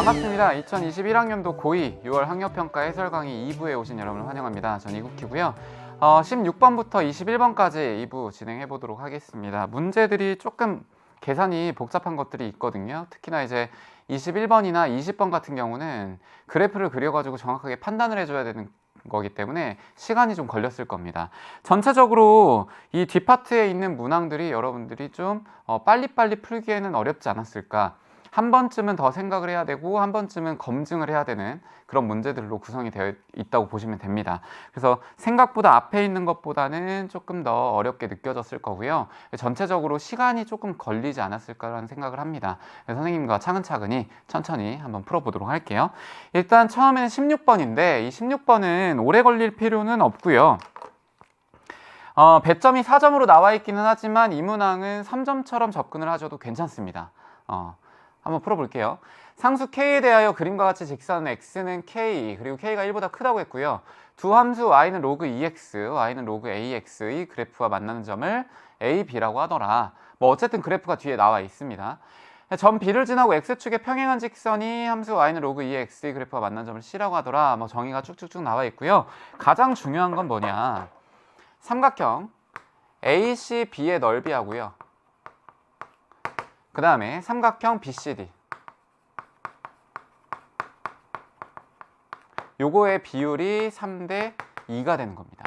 반갑습니다. 2021학년도 고2 6월 학력평가 해설 강의 2부에 오신 여러분을 환영합니다. 전 이국희고요. 16번부터 21번까지 2부 진행해 보도록 하겠습니다. 문제들이 조금 계산이 복잡한 것들이 있거든요. 특히나 이제 21번이나 20번 같은 경우는 그래프를 그려가지고 정확하게 판단을 해줘야 되는 거기 때문에 시간이 좀 걸렸을 겁니다. 전체적으로 이 뒷파트에 있는 문항들이 여러분들이 좀 빨리빨리 풀기에는 어렵지 않았을까. 한 번쯤은 더 생각을 해야 되고 한 번쯤은 검증을 해야 되는 그런 문제들로 구성이 되어 있다고 보시면 됩니다. 그래서 생각보다 앞에 있는 것보다는 조금 더 어렵게 느껴졌을 거고요. 전체적으로 시간이 조금 걸리지 않았을까라는 생각을 합니다. 선생님과 차근차근히 천천히 한번 풀어보도록 할게요. 일단 처음에는 16번인데 이 16번은 오래 걸릴 필요는 없고요. 배점이 4점으로 나와 있기는 하지만 이 문항은 3점처럼 접근을 하셔도 괜찮습니다. 한번 풀어볼게요. 상수 k에 대하여 그림과 같이 직선 x는 k 그리고 k가 1보다 크다고 했고요. 두 함수 y는 로그 2x, y는 로그 ax의 그래프와 만나는 점을 a, b라고 하더라. 뭐 어쨌든 그래프가 뒤에 나와 있습니다. 점 b를 지나고 x축에 평행한 직선이 함수 y는 로그 2x의 그래프와 만나는 점을 c라고 하더라. 뭐 정의가 쭉쭉쭉 나와 있고요. 가장 중요한 건 뭐냐? 삼각형 ACB의 넓이하고요. 그 다음에 삼각형 BCD 요거의 비율이 3대 2가 되는 겁니다.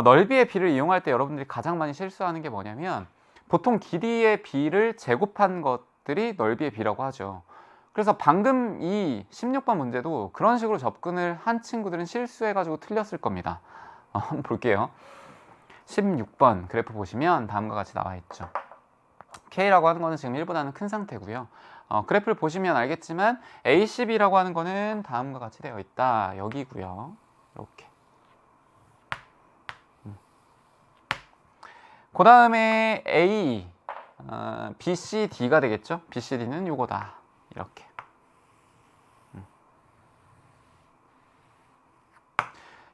넓이의 비를 이용할 때 여러분들이 가장 많이 실수하는 게 뭐냐면 보통 길이의 비를 제곱한 것들이 넓이의 비라고 하죠. 그래서 방금 이 16번 문제도 그런 식으로 접근을 한 친구들은 실수해가지고 틀렸을 겁니다. 한번 볼게요. 16번 그래프 보시면 다음과 같이 나와 있죠. K라고 하는 거는 지금 1보다는 큰 상태고요. 그래프를 보시면 알겠지만 ACB라고 하는 거는 다음과 같이 되어 있다. 여기고요. 이렇게. 그 다음에 A, BCD가 되겠죠. BCD는 요거다. 이렇게.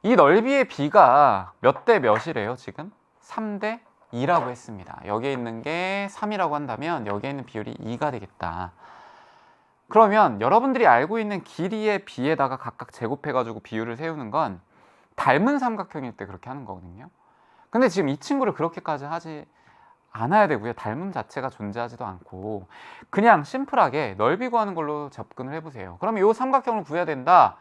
이 넓이의 B가 몇 대 몇이래요 지금? 3대 2라고 했습니다. 여기에 있는 게 3이라고 한다면 여기에 있는 비율이 2가 되겠다. 그러면 여러분들이 알고 있는 길이의 비에다가 각각 제곱해가지고 비율을 세우는 건 닮은 삼각형일 때 그렇게 하는 거거든요. 근데 지금 이 친구를 그렇게까지 하지 않아야 되고요. 닮음 자체가 존재하지도 않고 그냥 심플하게 넓이 구하는 걸로 접근을 해보세요. 그러면 이 삼각형을 구해야 된다.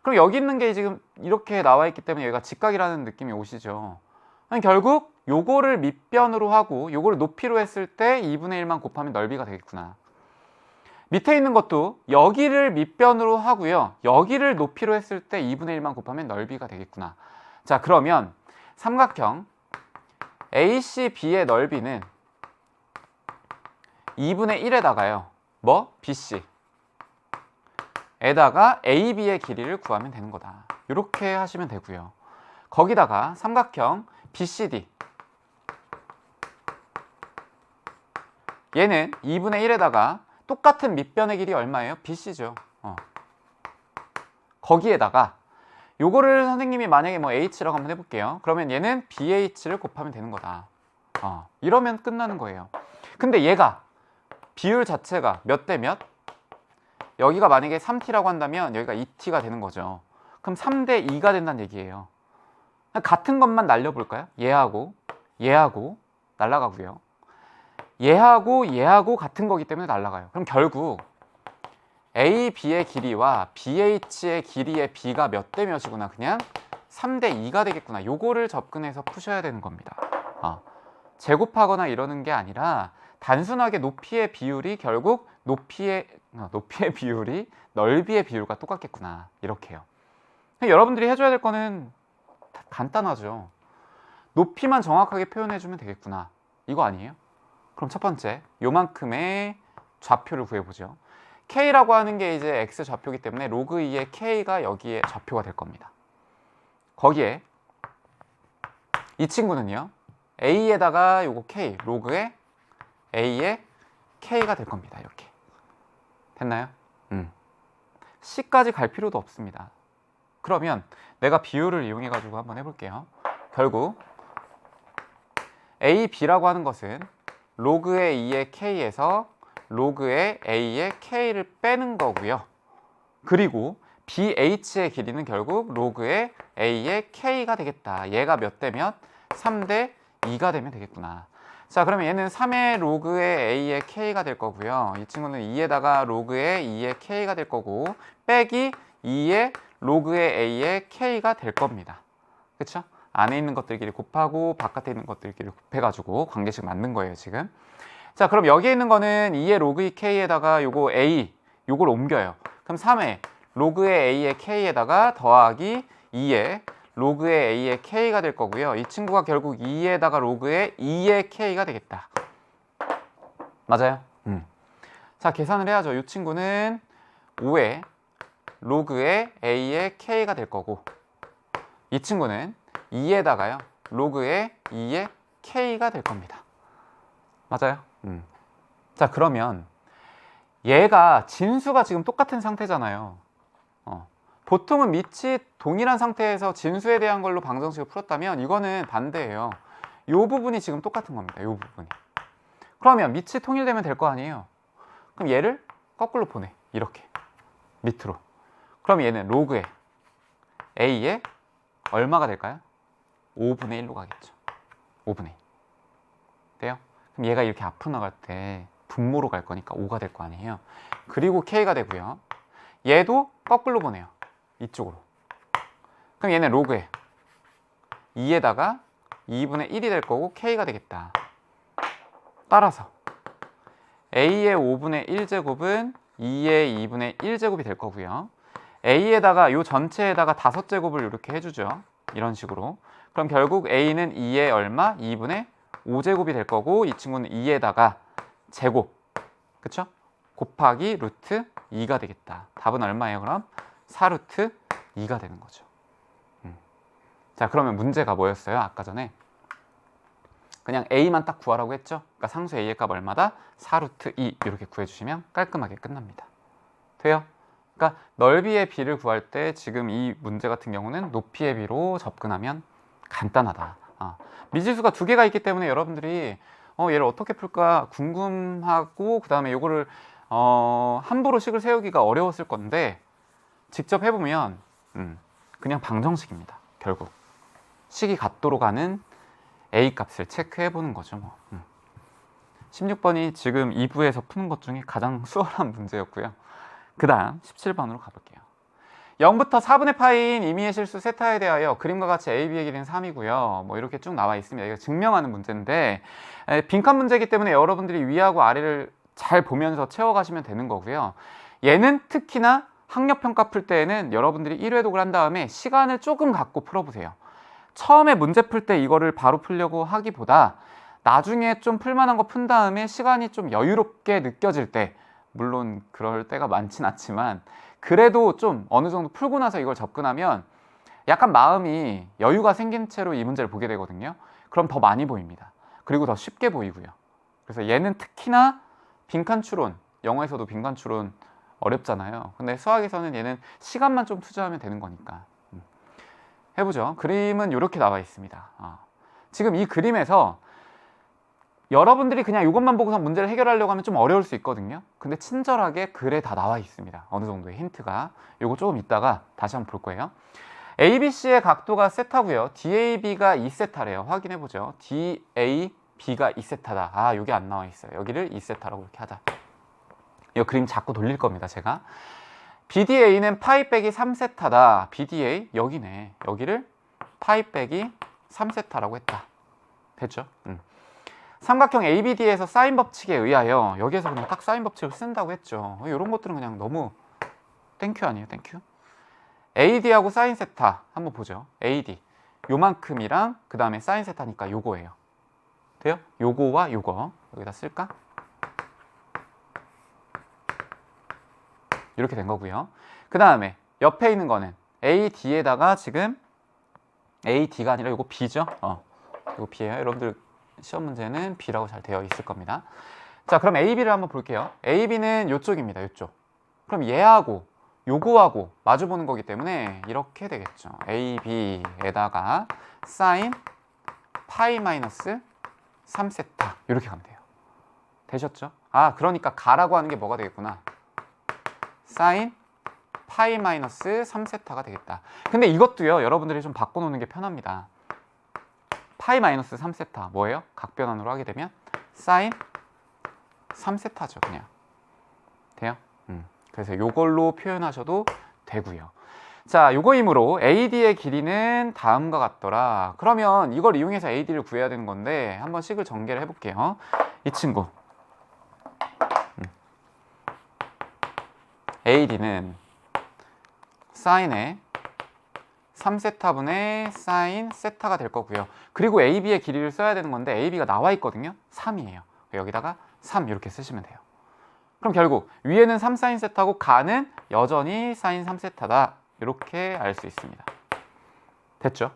그럼 여기 있는 게 지금 이렇게 나와 있기 때문에 여기가 직각이라는 느낌이 오시죠. 결국 요거를 밑변으로 하고 요거를 높이로 했을 때 2분의 1만 곱하면 넓이가 되겠구나. 밑에 있는 것도 여기를 밑변으로 하고요. 여기를 높이로 했을 때 2분의 1만 곱하면 넓이가 되겠구나. 자, 그러면 삼각형 ACB의 넓이는 2분의 1에다가요. 뭐? BC 에다가 AB의 길이를 구하면 되는 거다. 이렇게 하시면 되고요. 거기다가 삼각형 BCD 얘는 2분의 1에다가 똑같은 밑변의 길이 얼마예요? BC죠. 거기에다가 요거를 선생님이 만약에 뭐 H라고 한번 해볼게요. 그러면 얘는 BH를 곱하면 되는 거다. 이러면 끝나는 거예요. 근데 얘가 비율 자체가 몇 대 몇? 여기가 만약에 3T라고 한다면 여기가 2T가 되는 거죠. 그럼 3대 2가 된다는 얘기예요. 같은 것만 날려볼까요? 얘하고 날아가고요. 얘하고 같은 거기 때문에 날아가요. 그럼 결국 AB의 길이와 BH의 길이의 B가 몇 대 몇이구나. 그냥 3대 2가 되겠구나. 요거를 접근해서 푸셔야 되는 겁니다. 제곱하거나 이러는 게 아니라 단순하게 높이의 비율이 결국 높이의 비율이 넓이의 비율과 똑같겠구나. 이렇게요. 여러분들이 해줘야 될 거는 간단하죠. 높이만 정확하게 표현해주면 되겠구나. 이거 아니에요? 그럼 첫 번째, 요만큼의 좌표를 구해보죠. K라고 하는 게 이제 X 좌표이기 때문에 로그 2의 K가 여기에 좌표가 될 겁니다. 거기에 이 친구는요. A에다가 요거 K, 로그의 A의 K가 될 겁니다. 이렇게. 됐나요? C까지 갈 필요도 없습니다. 그러면 내가 비율을 이용해 가지고 한번 해볼게요. 결국 A, B라고 하는 것은 로그의 2의 K에서 로그의 A의 K를 빼는 거고요. 그리고 BH의 길이는 결국 로그의 A의 K가 되겠다. 얘가 몇 대 몇? 3대 2가 되면 되겠구나. 자, 그러면 얘는 3의 로그의 A의 K가 될 거고요. 이 친구는 2에다가 로그의 2의 K가 될 거고 빼기 2의 로그의 A의 K가 될 겁니다. 그쵸? 안에 있는 것들끼리 곱하고 바깥에 있는 것들끼리 곱해가지고 관계식 만든 거예요, 지금. 자, 그럼 여기에 있는 거는 2의 로그의 K에다가 요거 A, 요걸 옮겨요. 그럼 3의 로그의 A의 K에다가 더하기 2의 로그의 A의 K가 될 거고요. 이 친구가 결국 2에다가 로그의 2의 K가 되겠다. 맞아요? 자, 계산을 해야죠. 이 친구는 5의 로그의 A의 K가 될 거고 이 친구는 2에다가요. 로그의 2의 K가 될 겁니다. 맞아요? 자, 그러면 얘가 진수가 지금 똑같은 상태잖아요. 보통은 밑이 동일한 상태에서 진수에 대한 걸로 방정식을 풀었다면 이거는 반대예요. 이 부분이 지금 똑같은 겁니다. 이 부분이. 그러면 밑이 통일되면 될 거 아니에요. 그럼 얘를 거꾸로 보내. 이렇게 밑으로. 그럼 얘는 로그의 A의 얼마가 될까요? 5분의 1로 가겠죠. 5분의 1. 돼요? 그럼 얘가 이렇게 앞으로 나갈 때 분모로 갈 거니까 5가 될 거 아니에요. 그리고 K가 되고요. 얘도 거꾸로 보내요. 이쪽으로. 그럼 얘는 로그에 2에다가 2분의 1이 될 거고 K가 되겠다. 따라서 A의 5분의 1제곱은 2의 2분의 1제곱이 될 거고요. A에다가 이 전체에다가 5제곱을 이렇게 해주죠. 이런 식으로. 그럼 결국 A는 2의 얼마? 2분의 5제곱이 될 거고 이 친구는 2에다가 제곱. 그쵸? 곱하기 루트 2가 되겠다. 답은 얼마예요 그럼? 4루트 2가 되는 거죠. 자, 그러면 문제가 뭐였어요? 아까 전에 그냥 A만 딱 구하라고 했죠? 그러니까 상수 A의 값 얼마다? 4루트 2 이렇게 구해주시면 깔끔하게 끝납니다. 돼요? 그러니까 넓이의 B를 구할 때 지금 이 문제 같은 경우는 높이의 B로 접근하면 간단하다. 미지수가 두 개가 있기 때문에 여러분들이 얘를 어떻게 풀까 궁금하고 그 다음에 이거를 함부로 식을 세우기가 어려웠을 건데 직접 해보면 그냥 방정식입니다. 결국 식이 같도록 하는 A 값을 체크해 보는 거죠. 뭐. 16번이 지금 2부에서 푸는 것 중에 가장 수월한 문제였고요. 그 다음 17번으로 가볼게요. 0부터 4분의 파인 임의의 실수 세타에 대하여 그림과 같이 A, B의 길이는 3이고요. 뭐 이렇게 쭉 나와 있습니다. 이거 증명하는 문제인데 빈칸 문제이기 때문에 여러분들이 위하고 아래를 잘 보면서 채워가시면 되는 거고요. 얘는 특히나 학력평가 풀 때에는 여러분들이 1회독을 한 다음에 시간을 조금 갖고 풀어보세요. 처음에 문제 풀 때 이거를 바로 풀려고 하기보다 나중에 좀 풀만한 거 푼 다음에 시간이 좀 여유롭게 느껴질 때, 물론 그럴 때가 많진 않지만 그래도 좀 어느 정도 풀고 나서 이걸 접근하면 약간 마음이 여유가 생긴 채로 이 문제를 보게 되거든요. 그럼 더 많이 보입니다. 그리고 더 쉽게 보이고요. 그래서 얘는 특히나 빈칸 추론, 영어에서도 빈칸 추론 어렵잖아요. 근데 수학에서는 얘는 시간만 좀 투자하면 되는 거니까. 해보죠. 그림은 이렇게 나와 있습니다. 지금 이 그림에서 여러분들이 그냥 이것만 보고서 문제를 해결하려고 하면 좀 어려울 수 있거든요. 근데 친절하게 글에 다 나와 있습니다. 어느 정도의 힌트가. 이거 조금 이따가 다시 한번 볼 거예요. ABC의 각도가 세타고요. DAB가 2세타래요. 확인해보죠. DAB가 2세타다. 여기 안 나와 있어요. 여기를 2세타라고 이렇게 하자. 이 그림 자꾸 돌릴 겁니다, 제가. BDA는 파이 빼기 3세타다. BDA 여기네. 여기를 파이 빼기 3세타라고 했다. 됐죠? 삼각형 ABD에서 사인 법칙에 의하여 여기에서 그냥 딱 사인 법칙을 쓴다고 했죠. 이런 것들은 그냥 너무 땡큐 아니에요? 땡큐? AD하고 사인 세타 한번 보죠. AD 요만큼이랑 그 다음에 사인 세타니까 요거예요. 돼요? 요거와 요거 여기다 쓸까? 이렇게 된 거고요. 그 다음에 옆에 있는 거는 AD에다가 지금 AD가 아니라 이거 B죠? 이거 B예요. 여러분들 시험 문제는 B라고 잘 되어 있을 겁니다. 자, 그럼 AB를 한번 볼게요. AB는 이쪽입니다. 이쪽. 그럼 얘하고 요거하고 마주 보는 거기 때문에 이렇게 되겠죠. AB에다가 사인 파이 마이너스 3세타 이렇게 가면 돼요. 되셨죠? 그러니까 가라고 하는 게 뭐가 되겠구나. 사인 파이 마이너스 3세타가 되겠다. 근데 이것도요, 여러분들이 좀 바꿔놓는 게 편합니다. 파이 마이너스 3세타 뭐예요? 각변환으로 하게 되면 사인 3세타죠. 그냥 돼요? 그래서 이걸로 표현하셔도 되고요. 자, 요거이므로 AD의 길이는 다음과 같더라. 그러면 이걸 이용해서 AD를 구해야 되는 건데 한번 식을 전개를 해볼게요. 이 친구 AD는 사인의 3세타분의 사인 세타가 될 거고요. 그리고 AB의 길이를 써야 되는 건데 AB가 나와 있거든요. 3이에요. 여기다가 3 이렇게 쓰시면 돼요. 그럼 결국 위에는 3 사인 세타고 가는 여전히 사인 3세타다. 이렇게 알 수 있습니다. 됐죠?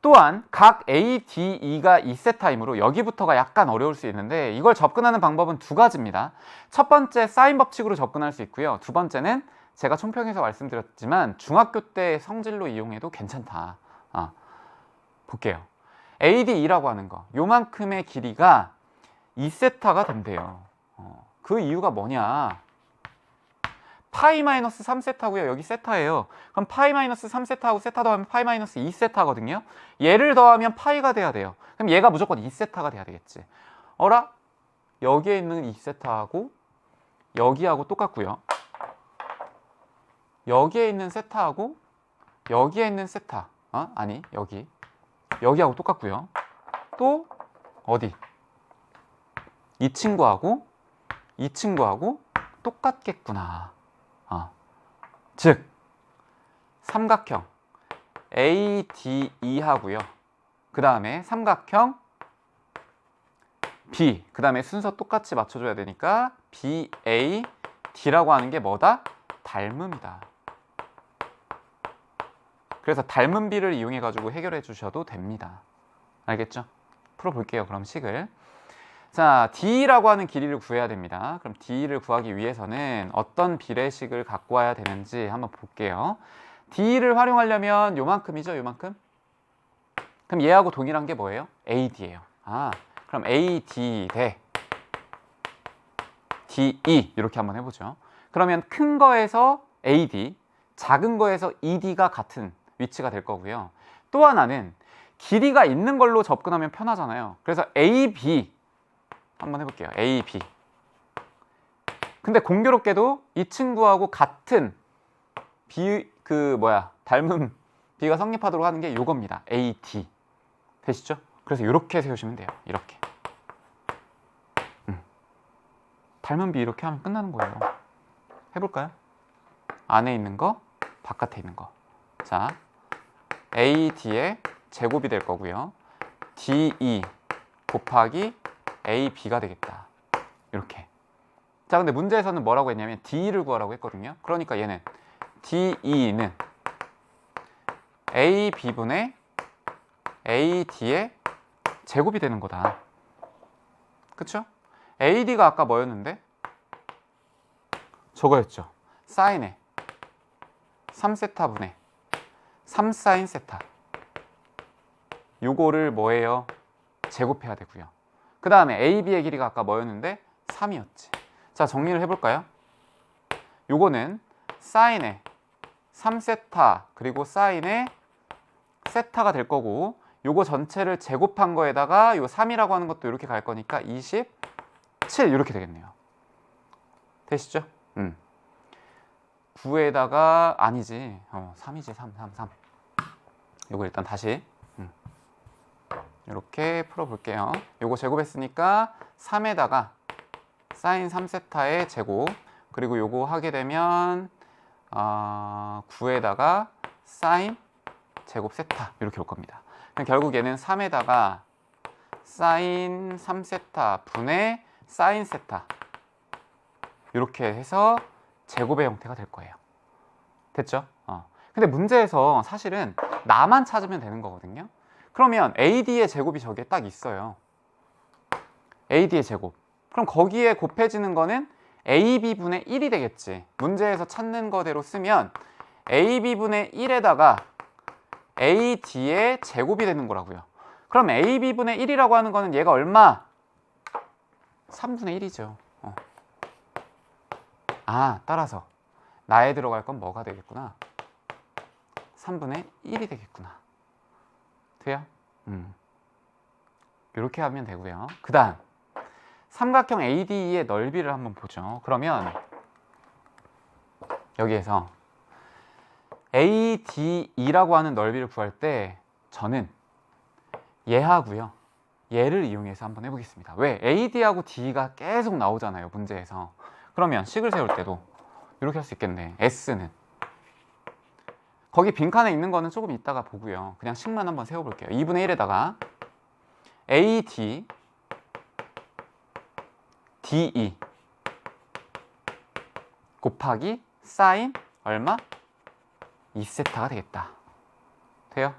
또한 각 A, D, E가 2세타이므로 여기부터가 약간 어려울 수 있는데 이걸 접근하는 방법은 두 가지입니다. 첫 번째 사인 법칙으로 접근할 수 있고요. 두 번째는 제가 총평에서 말씀드렸지만 중학교 때 성질로 이용해도 괜찮다. 볼게요. ADE라고 하는 거 요만큼의 길이가 2세타가 된대요. 그 이유가 뭐냐? 파이 마이너스 3세타고요. 여기 세타예요. 그럼 파이 마이너스 3세타하고 세타 더하면 파이 마이너스 2세타거든요. 얘를 더하면 파이가 돼야 돼요. 그럼 얘가 무조건 2세타가 돼야 되겠지. 어라? 여기에 있는 2세타하고 여기하고 똑같고요. 여기에 있는 세타하고 여기에 있는 세타 아니 여기하고 똑같고요. 또 어디? 이 친구하고 이 친구하고 똑같겠구나. 즉 삼각형 ADE 하고요. 그 다음에 삼각형 B, 그 다음에 순서 똑같이 맞춰줘야 되니까 BAD라고 하는 게 뭐다? 닮음이다. 그래서 닮은 B를 이용해 가지고 해결해 주셔도 됩니다. 알겠죠? 풀어볼게요. 그럼 식을. 자, D라고 하는 길이를 구해야 됩니다. 그럼 D를 구하기 위해서는 어떤 비례식을 갖고 와야 되는지 한번 볼게요. D를 활용하려면 요만큼이죠, 요만큼? 그럼 얘하고 동일한 게 뭐예요? AD예요. 그럼 AD 대 DE 이렇게 한번 해보죠. 그러면 큰 거에서 AD, 작은 거에서 ED가 같은 위치가 될 거고요. 또 하나는 길이가 있는 걸로 접근하면 편하잖아요. 그래서 AB 한번 해볼게요. AB. 근데 공교롭게도 이 친구하고 같은 닮은 B가 성립하도록 하는 게 요겁니다. AD. 되시죠? 그래서 이렇게 세우시면 돼요. 이렇게. 닮은 B 이렇게 하면 끝나는 거예요. 해볼까요? 안에 있는 거, 바깥에 있는 거. 자, AD의 제곱이 될 거고요. DE 곱하기 AB가 되겠다. 이렇게. 자, 근데 문제에서는 뭐라고 했냐면 DE를 구하라고 했거든요. 그러니까 얘는 DE는 AB분의 AD의 제곱이 되는 거다. 그쵸? AD가 아까 뭐였는데? 저거였죠. 사인의 3세타분의 3사인 세타. 요거를 뭐예요? 제곱해야 되고요. 그 다음에 AB의 길이가 아까 뭐였는데? 3이었지. 자, 정리를 해볼까요? 요거는 사인의 3세타 그리고 사인의 세타가 될 거고 요거 전체를 제곱한 거에다가 요 3이라고 하는 것도 이렇게 갈 거니까 27 이렇게 되겠네요. 되시죠? 9에다가 아니지. 3이지. 3. 요거 일단 다시 이렇게 풀어볼게요. 요거 제곱했으니까 3에다가 사인 3세타의 제곱 그리고 요거 하게 되면 9에다가 사인 제곱 세타 이렇게 올 겁니다. 결국 얘는 3에다가 사인 3세타 분의 사인 세타 이렇게 해서 제곱의 형태가 될 거예요. 됐죠? 근데 문제에서 사실은 나만 찾으면 되는 거거든요. 그러면 AD의 제곱이 저기에 딱 있어요. AD의 제곱. 그럼 거기에 곱해지는 거는 AB분의 1이 되겠지. 문제에서 찾는 거대로 쓰면 AB분의 1에다가 AD의 제곱이 되는 거라고요. 그럼 AB분의 1이라고 하는 거는 얘가 얼마? 3분의 1이죠. 따라서 나에 들어갈 건 뭐가 되겠구나? 3분의 1이 되겠구나. 돼요? 이렇게 하면 되고요. 그 다음 삼각형 ADE의 넓이를 한번 보죠. 그러면 여기에서 ADE라고 하는 넓이를 구할 때 저는 얘하고요, 얘를 이용해서 한번 해보겠습니다. 왜? AD하고 D가 계속 나오잖아요, 문제에서. 그러면 식을 세울 때도 이렇게 할 수 있겠네. S는 거기 빈칸에 있는 거는 조금 이따가 보고요. 그냥 식만 한번 세워볼게요. 2분의 1에다가 AD DE 곱하기 사인 얼마? 2세타가 되겠다. 돼요?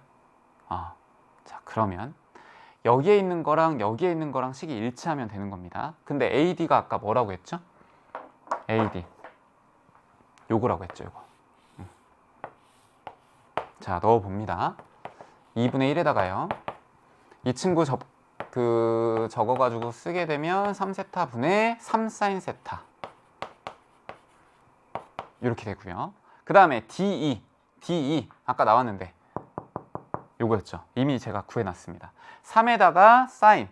자, 그러면 여기에 있는 거랑 여기에 있는 거랑 식이 일치하면 되는 겁니다. 근데 AD가 아까 뭐라고 했죠? AD 요거라고 했죠, 요거. 자, 넣어봅니다. 2분의 1에다가요. 이 친구 적어가지고 쓰게 되면 3세타 분의 3사인 세타. 이렇게 되고요. 그 다음에 DE 아까 나왔는데 요거였죠. 이미 제가 구해놨습니다. 3에다가 사인,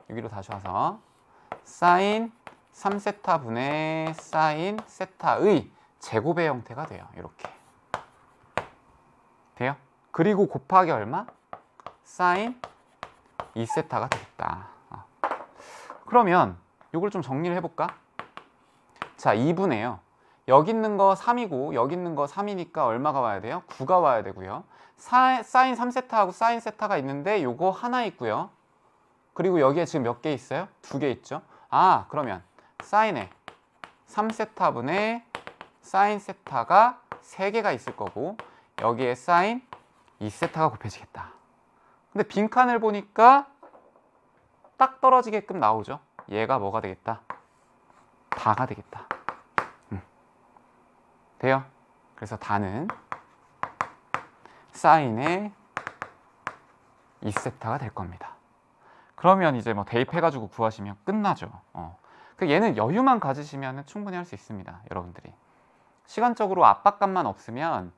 여기로 다시 와서 사인 3세타 분의 사인 세타의 제곱의 형태가 돼요. 이렇게 돼요. 그리고 곱하기 얼마? 사인 2세타가 되겠다. 그러면 이걸 좀 정리를 해볼까? 자, 2분의요. 여기 있는 거 3이고 여기 있는 거 3이니까 얼마가 와야 돼요? 9가 와야 되고요. 사인 3세타하고 사인 세타가 있는데 요거 하나 있고요. 그리고 여기에 지금 몇 개 있어요? 2개 있죠. 그러면 사인에 3세타분의 사인 세타가 3개가 있을 거고 여기에 사인 2세타가 곱해지겠다. 근데 빈칸을 보니까 딱 떨어지게끔 나오죠. 얘가 뭐가 되겠다? 다가 되겠다. 돼요? 그래서 다는 사인의 2세타가 될 겁니다. 그러면 이제 뭐 대입해가지고 구하시면 끝나죠. 얘는 여유만 가지시면 충분히 할 수 있습니다. 여러분들이 시간적으로 압박감만 없으면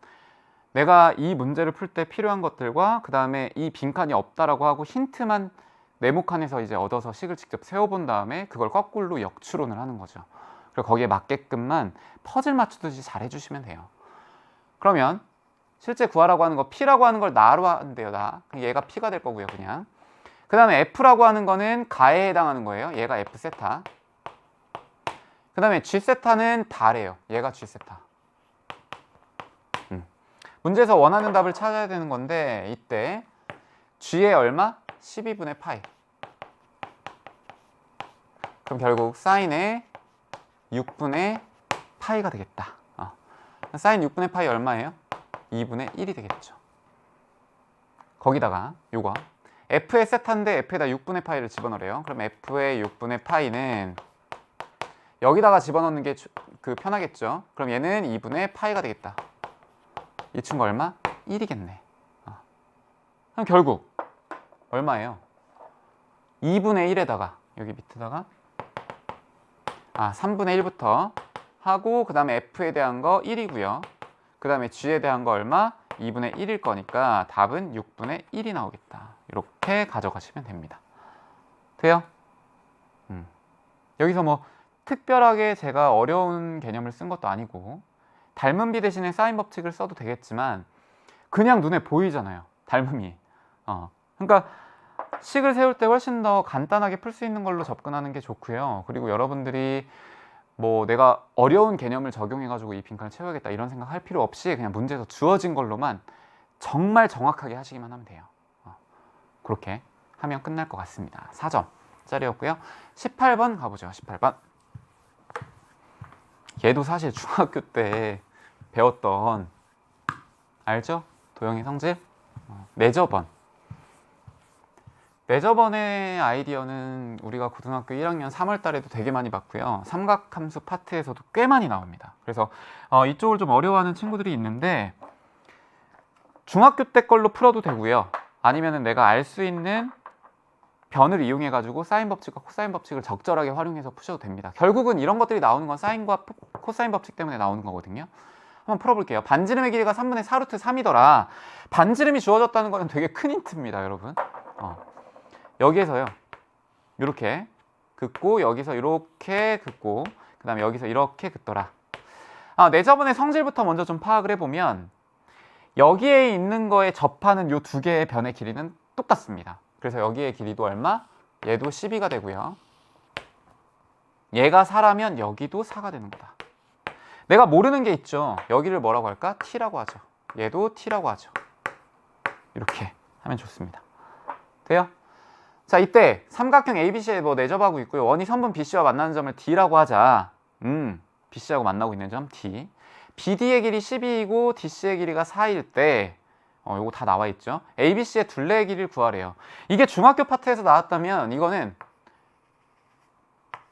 내가 이 문제를 풀 때 필요한 것들과 그 다음에 이 빈칸이 없다라고 하고 힌트만 네모칸에서 이제 얻어서 식을 직접 세워본 다음에 그걸 거꾸로 역추론을 하는 거죠. 그리고 거기에 맞게끔만 퍼즐 맞추듯이 잘 해주시면 돼요. 그러면 실제 구하라고 하는 거 P라고 하는 걸 나로 한대요. 나. 얘가 P가 될 거고요. 그냥 그 다음에 F라고 하는 거는 가에 해당하는 거예요. 얘가 F세타. 그 다음에 G세타는 다래요. 얘가 G세타. 문제에서 원하는 답을 찾아야 되는 건데 이때 G의 얼마? 12분의 파이. 그럼 결국 사인의 6분의 파이가 되겠다. 사인 6분의 파이 얼마예요? 2분의 1이 되겠죠. 거기다가 요거 F의 세타인데 F에다 6분의 파이를 집어넣으래요. 그럼 F의 6분의 파이는 여기다가 집어넣는 게 편하겠죠. 그럼 얘는 2분의 파이가 되겠다. 이 친구 얼마? 1이겠네. 그럼 결국 얼마예요? 2분의 1에다가 여기 밑에다가 3분의 1부터 하고 그 다음에 F에 대한 거 1이고요. 그 다음에 G에 대한 거 얼마? 2분의 1일 거니까 답은 6분의 1이 나오겠다. 이렇게 가져가시면 됩니다. 돼요? 여기서 뭐 특별하게 제가 어려운 개념을 쓴 것도 아니고 닮은 비 대신에 사인 법칙을 써도 되겠지만 그냥 눈에 보이잖아요. 닮음이. 그러니까 식을 세울 때 훨씬 더 간단하게 풀 수 있는 걸로 접근하는 게 좋고요. 그리고 여러분들이 뭐 내가 어려운 개념을 적용해가지고 이 빈칸을 채워야겠다 이런 생각 할 필요 없이 그냥 문제에서 주어진 걸로만 정말 정확하게 하시기만 하면 돼요. 그렇게 하면 끝날 것 같습니다. 4점짜리였고요. 18번 가보죠. 18번. 얘도 사실 중학교 때 배웠던 알죠? 도형의 성질? 메저번. 메저번의 아이디어는 우리가 고등학교 1학년 3월 달에도 되게 많이 봤고요. 삼각함수 파트에서도 꽤 많이 나옵니다. 그래서 이쪽을 좀 어려워하는 친구들이 있는데 중학교 때 걸로 풀어도 되고요. 아니면은 내가 알 수 있는 변을 이용해 가지고 사인 법칙과 코사인 법칙을 적절하게 활용해서 푸셔도 됩니다. 결국은 이런 것들이 나오는 건 사인과 코사인 법칙 때문에 나오는 거거든요. 한번 풀어볼게요. 반지름의 길이가 3분의 4루트 3이더라. 반지름이 주어졌다는 거는 되게 큰 힌트입니다, 여러분. 여기에서요, 이렇게 긋고 여기서 이렇게 긋고 그 다음에 여기서 이렇게 긋더라. 내저번의 성질부터 먼저 좀 파악을 해보면 여기에 있는 거에 접하는 이 두 개의 변의 길이는 똑같습니다. 그래서 여기의 길이도 얼마? 얘도 12가 되고요. 얘가 4라면 여기도 4가 되는 거다. 내가 모르는 게 있죠. 여기를 뭐라고 할까? t라고 하죠. 얘도 t라고 하죠. 이렇게 하면 좋습니다. 돼요? 자, 이때 삼각형 ABC에 뭐 내접하고 있고요. 원이 선분 BC와 만나는 점을 D라고 하자. BC하고 만나고 있는 점 D. BD의 길이 12이고 DC의 길이가 4일 때 요거 다 나와 있죠. ABC의 둘레의 길이를 구하래요. 이게 중학교 파트에서 나왔다면 이거는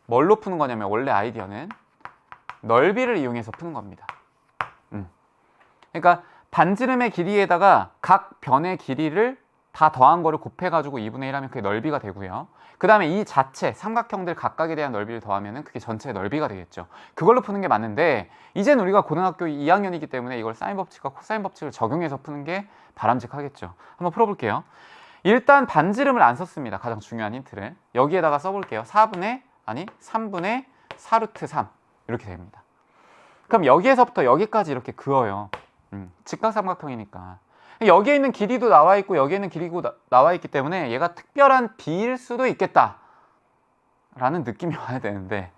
뭘로 푸는 거냐면 원래 아이디어는 넓이를 이용해서 푸는 겁니다. 그러니까 반지름의 길이에다가 각 변의 길이를 다 더한 거를 곱해가지고 2분의 1 하면 그게 넓이가 되고요. 그 다음에 이 자체 삼각형들 각각에 대한 넓이를 더하면 그게 전체의 넓이가 되겠죠. 그걸로 푸는 게 맞는데 이제는 우리가 고등학교 2학년이기 때문에 이걸 사인 법칙과 코사인 법칙을 적용해서 푸는 게 바람직하겠죠. 한번 풀어볼게요. 일단 반지름을 안 썼습니다. 가장 중요한 힌트를 여기에다가 써볼게요. 3분의 4루트 3 이렇게 됩니다. 그럼 여기에서부터 여기까지 이렇게 그어요. 직각삼각형이니까 여기에 있는 길이도 나와 있고 여기에 있는 길이도 나와 있기 때문에 얘가 특별한 비일 수도 있겠다 라는 느낌이 와야 되는데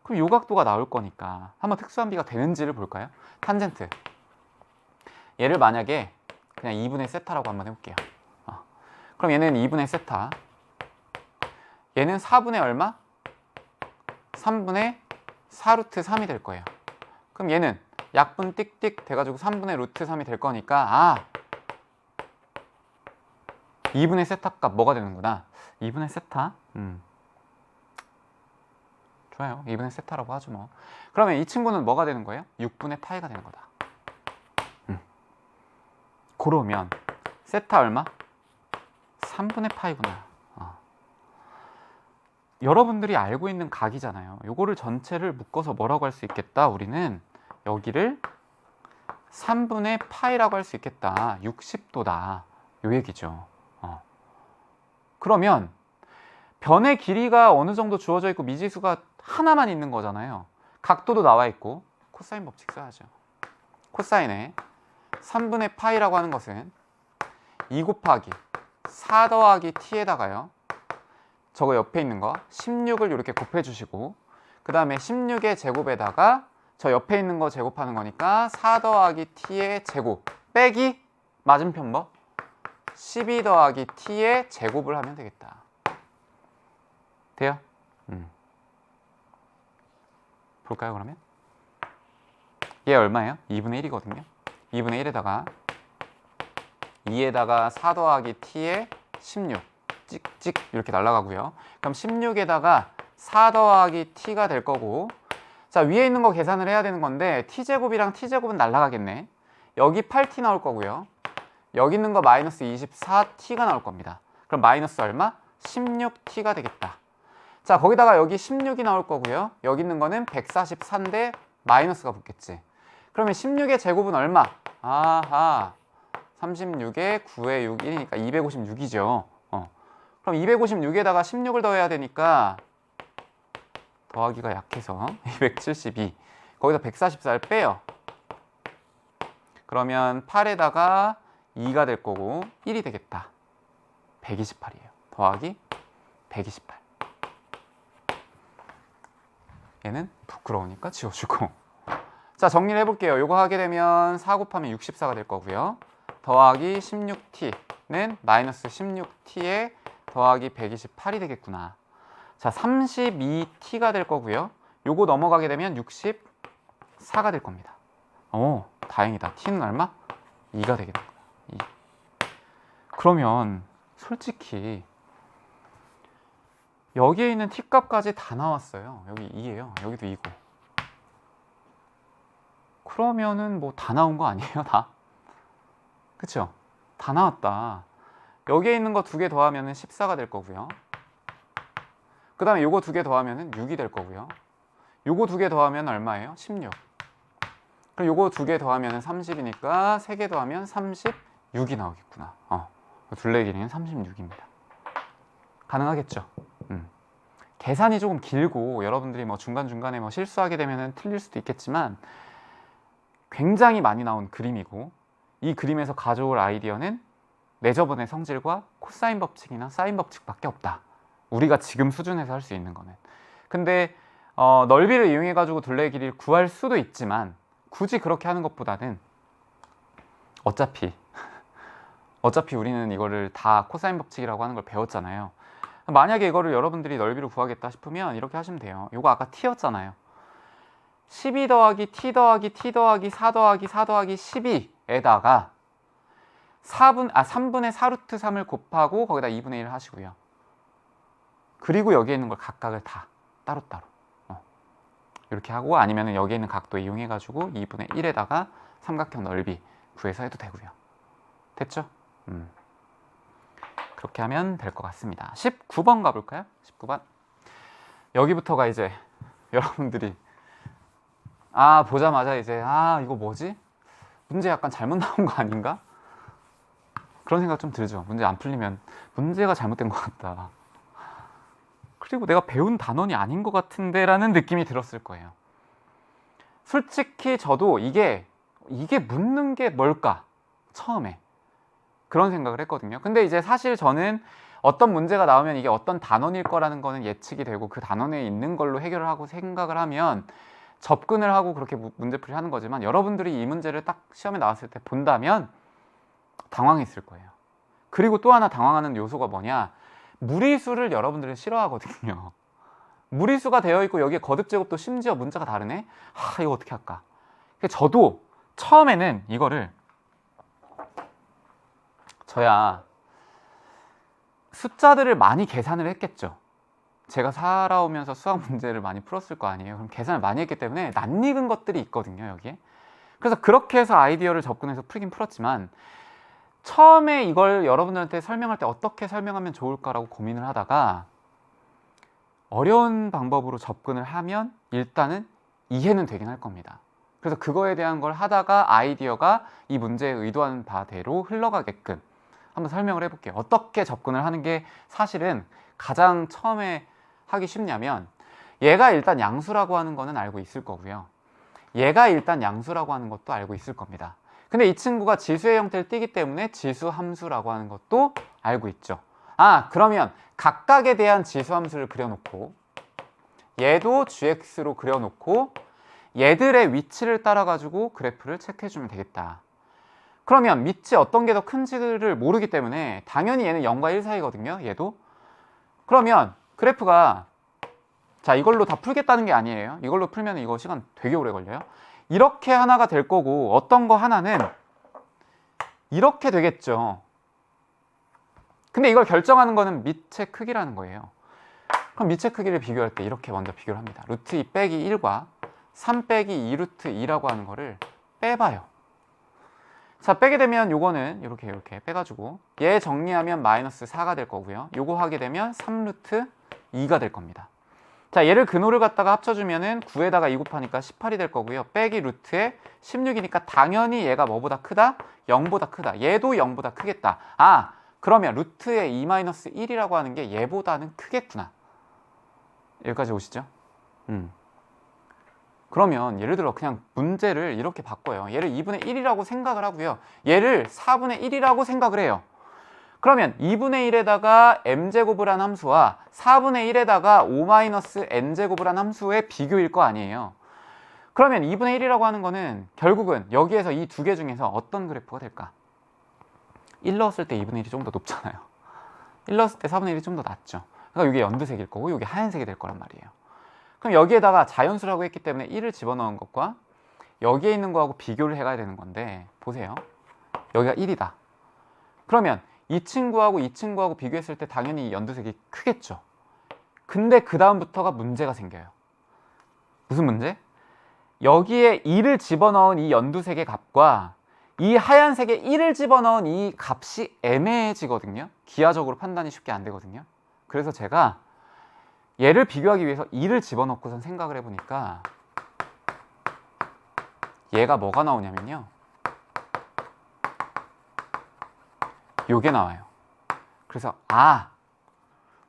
그럼 요 각도가 나올 거니까 한번 특수한 비가 되는지를 볼까요? 탄젠트 얘를 만약에 그냥 2분의 세타라고 한번 해볼게요. 그럼 얘는 2분의 세타, 얘는 4분의 얼마? 3분의 4루트 3이 될 거예요. 그럼 얘는 약분 띡띡 돼가지고 3분의 루트 3이 될 거니까 2분의 세타 값 뭐가 되는구나. 2분의 세타 좋아요. 2분의 세타라고 하죠 뭐. 그러면 이 친구는 뭐가 되는 거예요? 6분의 파이가 되는 거다. 그러면 세타 얼마? 3분의 파이구나. 여러분들이 알고 있는 각이잖아요. 요거를 전체를 묶어서 뭐라고 할 수 있겠다. 우리는 여기를 3분의 파이라고 할 수 있겠다. 60도다. 요 얘기죠. 그러면 변의 길이가 어느 정도 주어져 있고 미지수가 하나만 있는 거잖아요. 각도도 나와 있고 코사인 법칙 써야죠. 코사인에 3분의 파이라고 하는 것은 2 곱하기 4 더하기 t에다가요. 저거 옆에 있는 거 16을 이렇게 곱해 주시고 그 다음에 16의 제곱에다가 저 옆에 있는 거 제곱하는 거니까 4 더하기 t의 제곱 빼기 맞은편 뭐? 12 더하기 t의 제곱을 하면 되겠다. 돼요? 볼까요 그러면? 얘 얼마예요? 2분의 1이거든요. 2분의 1에다가 2에다가 4 더하기 t의 16 찍찍 이렇게 날아가고요. 그럼 16에다가 4 더하기 t가 될 거고 자 위에 있는 거 계산을 해야 되는 건데 t제곱이랑 t제곱은 날아가겠네. 여기 8t 나올 거고요. 여기 있는 거 마이너스 24t가 나올 겁니다. 그럼 마이너스 얼마? 16t가 되겠다. 자 거기다가 여기 16이 나올 거고요. 여기 있는 거는 144인데 마이너스가 붙겠지. 그러면 16의 제곱은 얼마? 36에 9에 6, 1이니까 256이죠. 그럼 256에다가 16을 더해야 되니까 더하기가 약해서 272 거기서 144를 빼요. 그러면 8에다가 2가 될 거고 1이 되겠다. 128이에요. 더하기 128 얘는 부끄러우니까 지워주고 자 정리를 해볼게요. 요거 하게 되면 4 곱하면 64가 될 거고요. 더하기 16t는 마이너스 16t에 더하기 128이 되겠구나. 자 32t가 될 거고요. 요거 넘어가게 되면 64가 될 겁니다. 오 다행이다. t는 얼마? 2가 되겠다. 2. 그러면 솔직히 여기에 있는 t값까지 다 나왔어요. 여기 2예요. 여기도 2고. 그러면은 뭐 다 나온 거 아니에요? 다? 그쵸? 다 나왔다. 여기에 있는 거 2개 더하면 14가 될 거고요. 그 다음에 요거 2개 더하면 6이 될 거고요. 요거 2개 더하면 얼마예요? 16. 그럼 요거 2개 더하면 30이니까 3개 더하면 36이 나오겠구나. 둘레 길이는 36입니다. 가능하겠죠? 계산이 조금 길고 여러분들이 뭐 중간중간에 뭐 실수하게 되면 틀릴 수도 있겠지만 굉장히 많이 나온 그림이고, 이 그림에서 가져올 아이디어는 레저번의 성질과 코사인 법칙이나 사인 법칙밖에 없다. 우리가 지금 수준에서 할 수 있는 거는. 근데 넓이를 이용해 가지고 둘레의 길이를 구할 수도 있지만 굳이 그렇게 하는 것보다는 어차피 우리는 이거를 다 코사인 법칙이라고 하는 걸 배웠잖아요. 만약에 이거를 여러분들이 넓이를 구하겠다 싶으면 이렇게 하시면 돼요. 이거 아까 t였잖아요. 12 더하기 t 더하기 t 더하기 4 더하기 4 더하기 12에다가 3분의 4루트 3을 곱하고 거기다 2분의 1을 하시고요. 그리고 여기에 있는 걸 각각을 다 따로따로 이렇게 하고, 아니면 여기에 있는 각도 이용해 가지고 2분의 1에다가 삼각형 넓이 구해서 해도 되고요. 됐죠? 그렇게 하면 될 것 같습니다. 19번 가볼까요? 19번. 여기부터가 이제 여러분들이 보자마자 이제 이거 뭐지? 문제 약간 잘못 나온 거 아닌가? 그런 생각 좀 들죠. 문제 안 풀리면 문제가 잘못된 것 같다. 그리고 내가 배운 단원이 아닌 것 같은데 라는 느낌이 들었을 거예요. 솔직히 저도 이게 묻는 게 뭘까? 처음에 그런 생각을 했거든요. 근데 이제 사실 저는 어떤 문제가 나오면 이게 어떤 단원일 거라는 거는 예측이 되고 그 단원에 있는 걸로 해결을 하고 생각을 하면 접근을 하고 그렇게 문제풀이 하는 거지만, 여러분들이 이 문제를 딱 시험에 나왔을 때 본다면 당황했을 거예요. 그리고 또 하나 당황하는 요소가 뭐냐, 무리수를 여러분들은 싫어하거든요. 무리수가 되어 있고 여기에 거듭제곱도 심지어 문자가 다르네? 이거 어떻게 할까? 저도 처음에는 이거를 저야 숫자들을 많이 계산을 했겠죠. 제가 살아오면서 수학 문제를 많이 풀었을 거 아니에요. 그럼 계산을 많이 했기 때문에 낯익은 것들이 있거든요, 여기에. 그래서 그렇게 해서 아이디어를 접근해서 풀긴 풀었지만, 처음에 이걸 여러분들한테 설명할 때 어떻게 설명하면 좋을까라고 고민을 하다가 어려운 방법으로 접근을 하면 일단은 이해는 되긴 할 겁니다. 그래서 그거에 대한 걸 하다가 아이디어가 이 문제에 의도하는 바대로 흘러가게끔 한번 설명을 해볼게요. 어떻게 접근을 하는 게 사실은 가장 처음에 하기 쉽냐면, 얘가 일단 양수라고 하는 거는 알고 있을 거고요. 얘가 일단 양수라고 하는 것도 알고 있을 겁니다. 근데 이 친구가 지수의 형태를 띠기 때문에 지수 함수라고 하는 것도 알고 있죠. 그러면 각각에 대한 지수 함수를 그려놓고 얘도 gx로 그려놓고 얘들의 위치를 따라 가지고 그래프를 체크해주면 되겠다. 그러면 밑이 어떤 게 더 큰지를 모르기 때문에 당연히 얘는 0과 1 사이거든요, 얘도. 그러면 그래프가, 자, 이걸로 다 풀겠다는 게 아니에요. 이걸로 풀면 이거 시간 되게 오래 걸려요. 이렇게 하나가 될 거고, 어떤 거 하나는 이렇게 되겠죠. 근데 이걸 결정하는 거는 밑의 크기라는 거예요. 그럼 밑의 크기를 비교할 때 이렇게 먼저 비교를 합니다. 루트 2 빼기 1과 3 빼기 2 루트 2라고 하는 거를 빼봐요. 자, 빼게 되면 요거는 이렇게 빼가지고 얘 정리하면 마이너스 4가 될 거고요. 요거 하게 되면 3 루트 2가 될 겁니다. 자, 얘를 근호를 갖다가 합쳐주면은 9에다가 2 곱하니까 18이 될 거고요. 빼기 루트에 16이니까 당연히 얘가 뭐보다 크다? 0보다 크다. 얘도 0보다 크겠다. 그러면 루트에 2-1이라고 하는 게 얘보다는 크겠구나. 여기까지 오시죠? 그러면 예를 들어 그냥 문제를 이렇게 바꿔요. 얘를 2분의 1이라고 생각을 하고요. 얘를 4분의 1이라고 생각을 해요. 그러면 2분의 1에다가 m제곱을 한 함수와 4분의 1에다가 5-n제곱을 한 함수의 비교일 거 아니에요. 그러면 2분의 1이라고 하는 거는 결국은 여기에서 이 두 개 중에서 어떤 그래프가 될까? 1 넣었을 때 2분의 1이 좀 더 높잖아요. 1 넣었을 때 4분의 1이 좀 더 낮죠. 그러니까 이게 연두색일 거고 이게 하얀색이 될 거란 말이에요. 그럼 여기에다가 자연수라고 했기 때문에 1을 집어넣은 것과 여기에 있는 거하고 비교를 해가야 되는 건데, 보세요. 여기가 1이다. 그러면 이 친구하고 이 친구하고 비교했을 때 당연히 연두색이 크겠죠. 근데 그 다음부터가 문제가 생겨요. 무슨 문제? 여기에 2를 집어넣은 이 연두색의 값과 이 하얀색에 1을 집어넣은 이 값이 애매해지거든요. 기하적으로 판단이 쉽게 안 되거든요. 그래서 제가 얘를 비교하기 위해서 2를 집어넣고선 생각을 해보니까 얘가 뭐가 나오냐면요. 요게 나와요. 그래서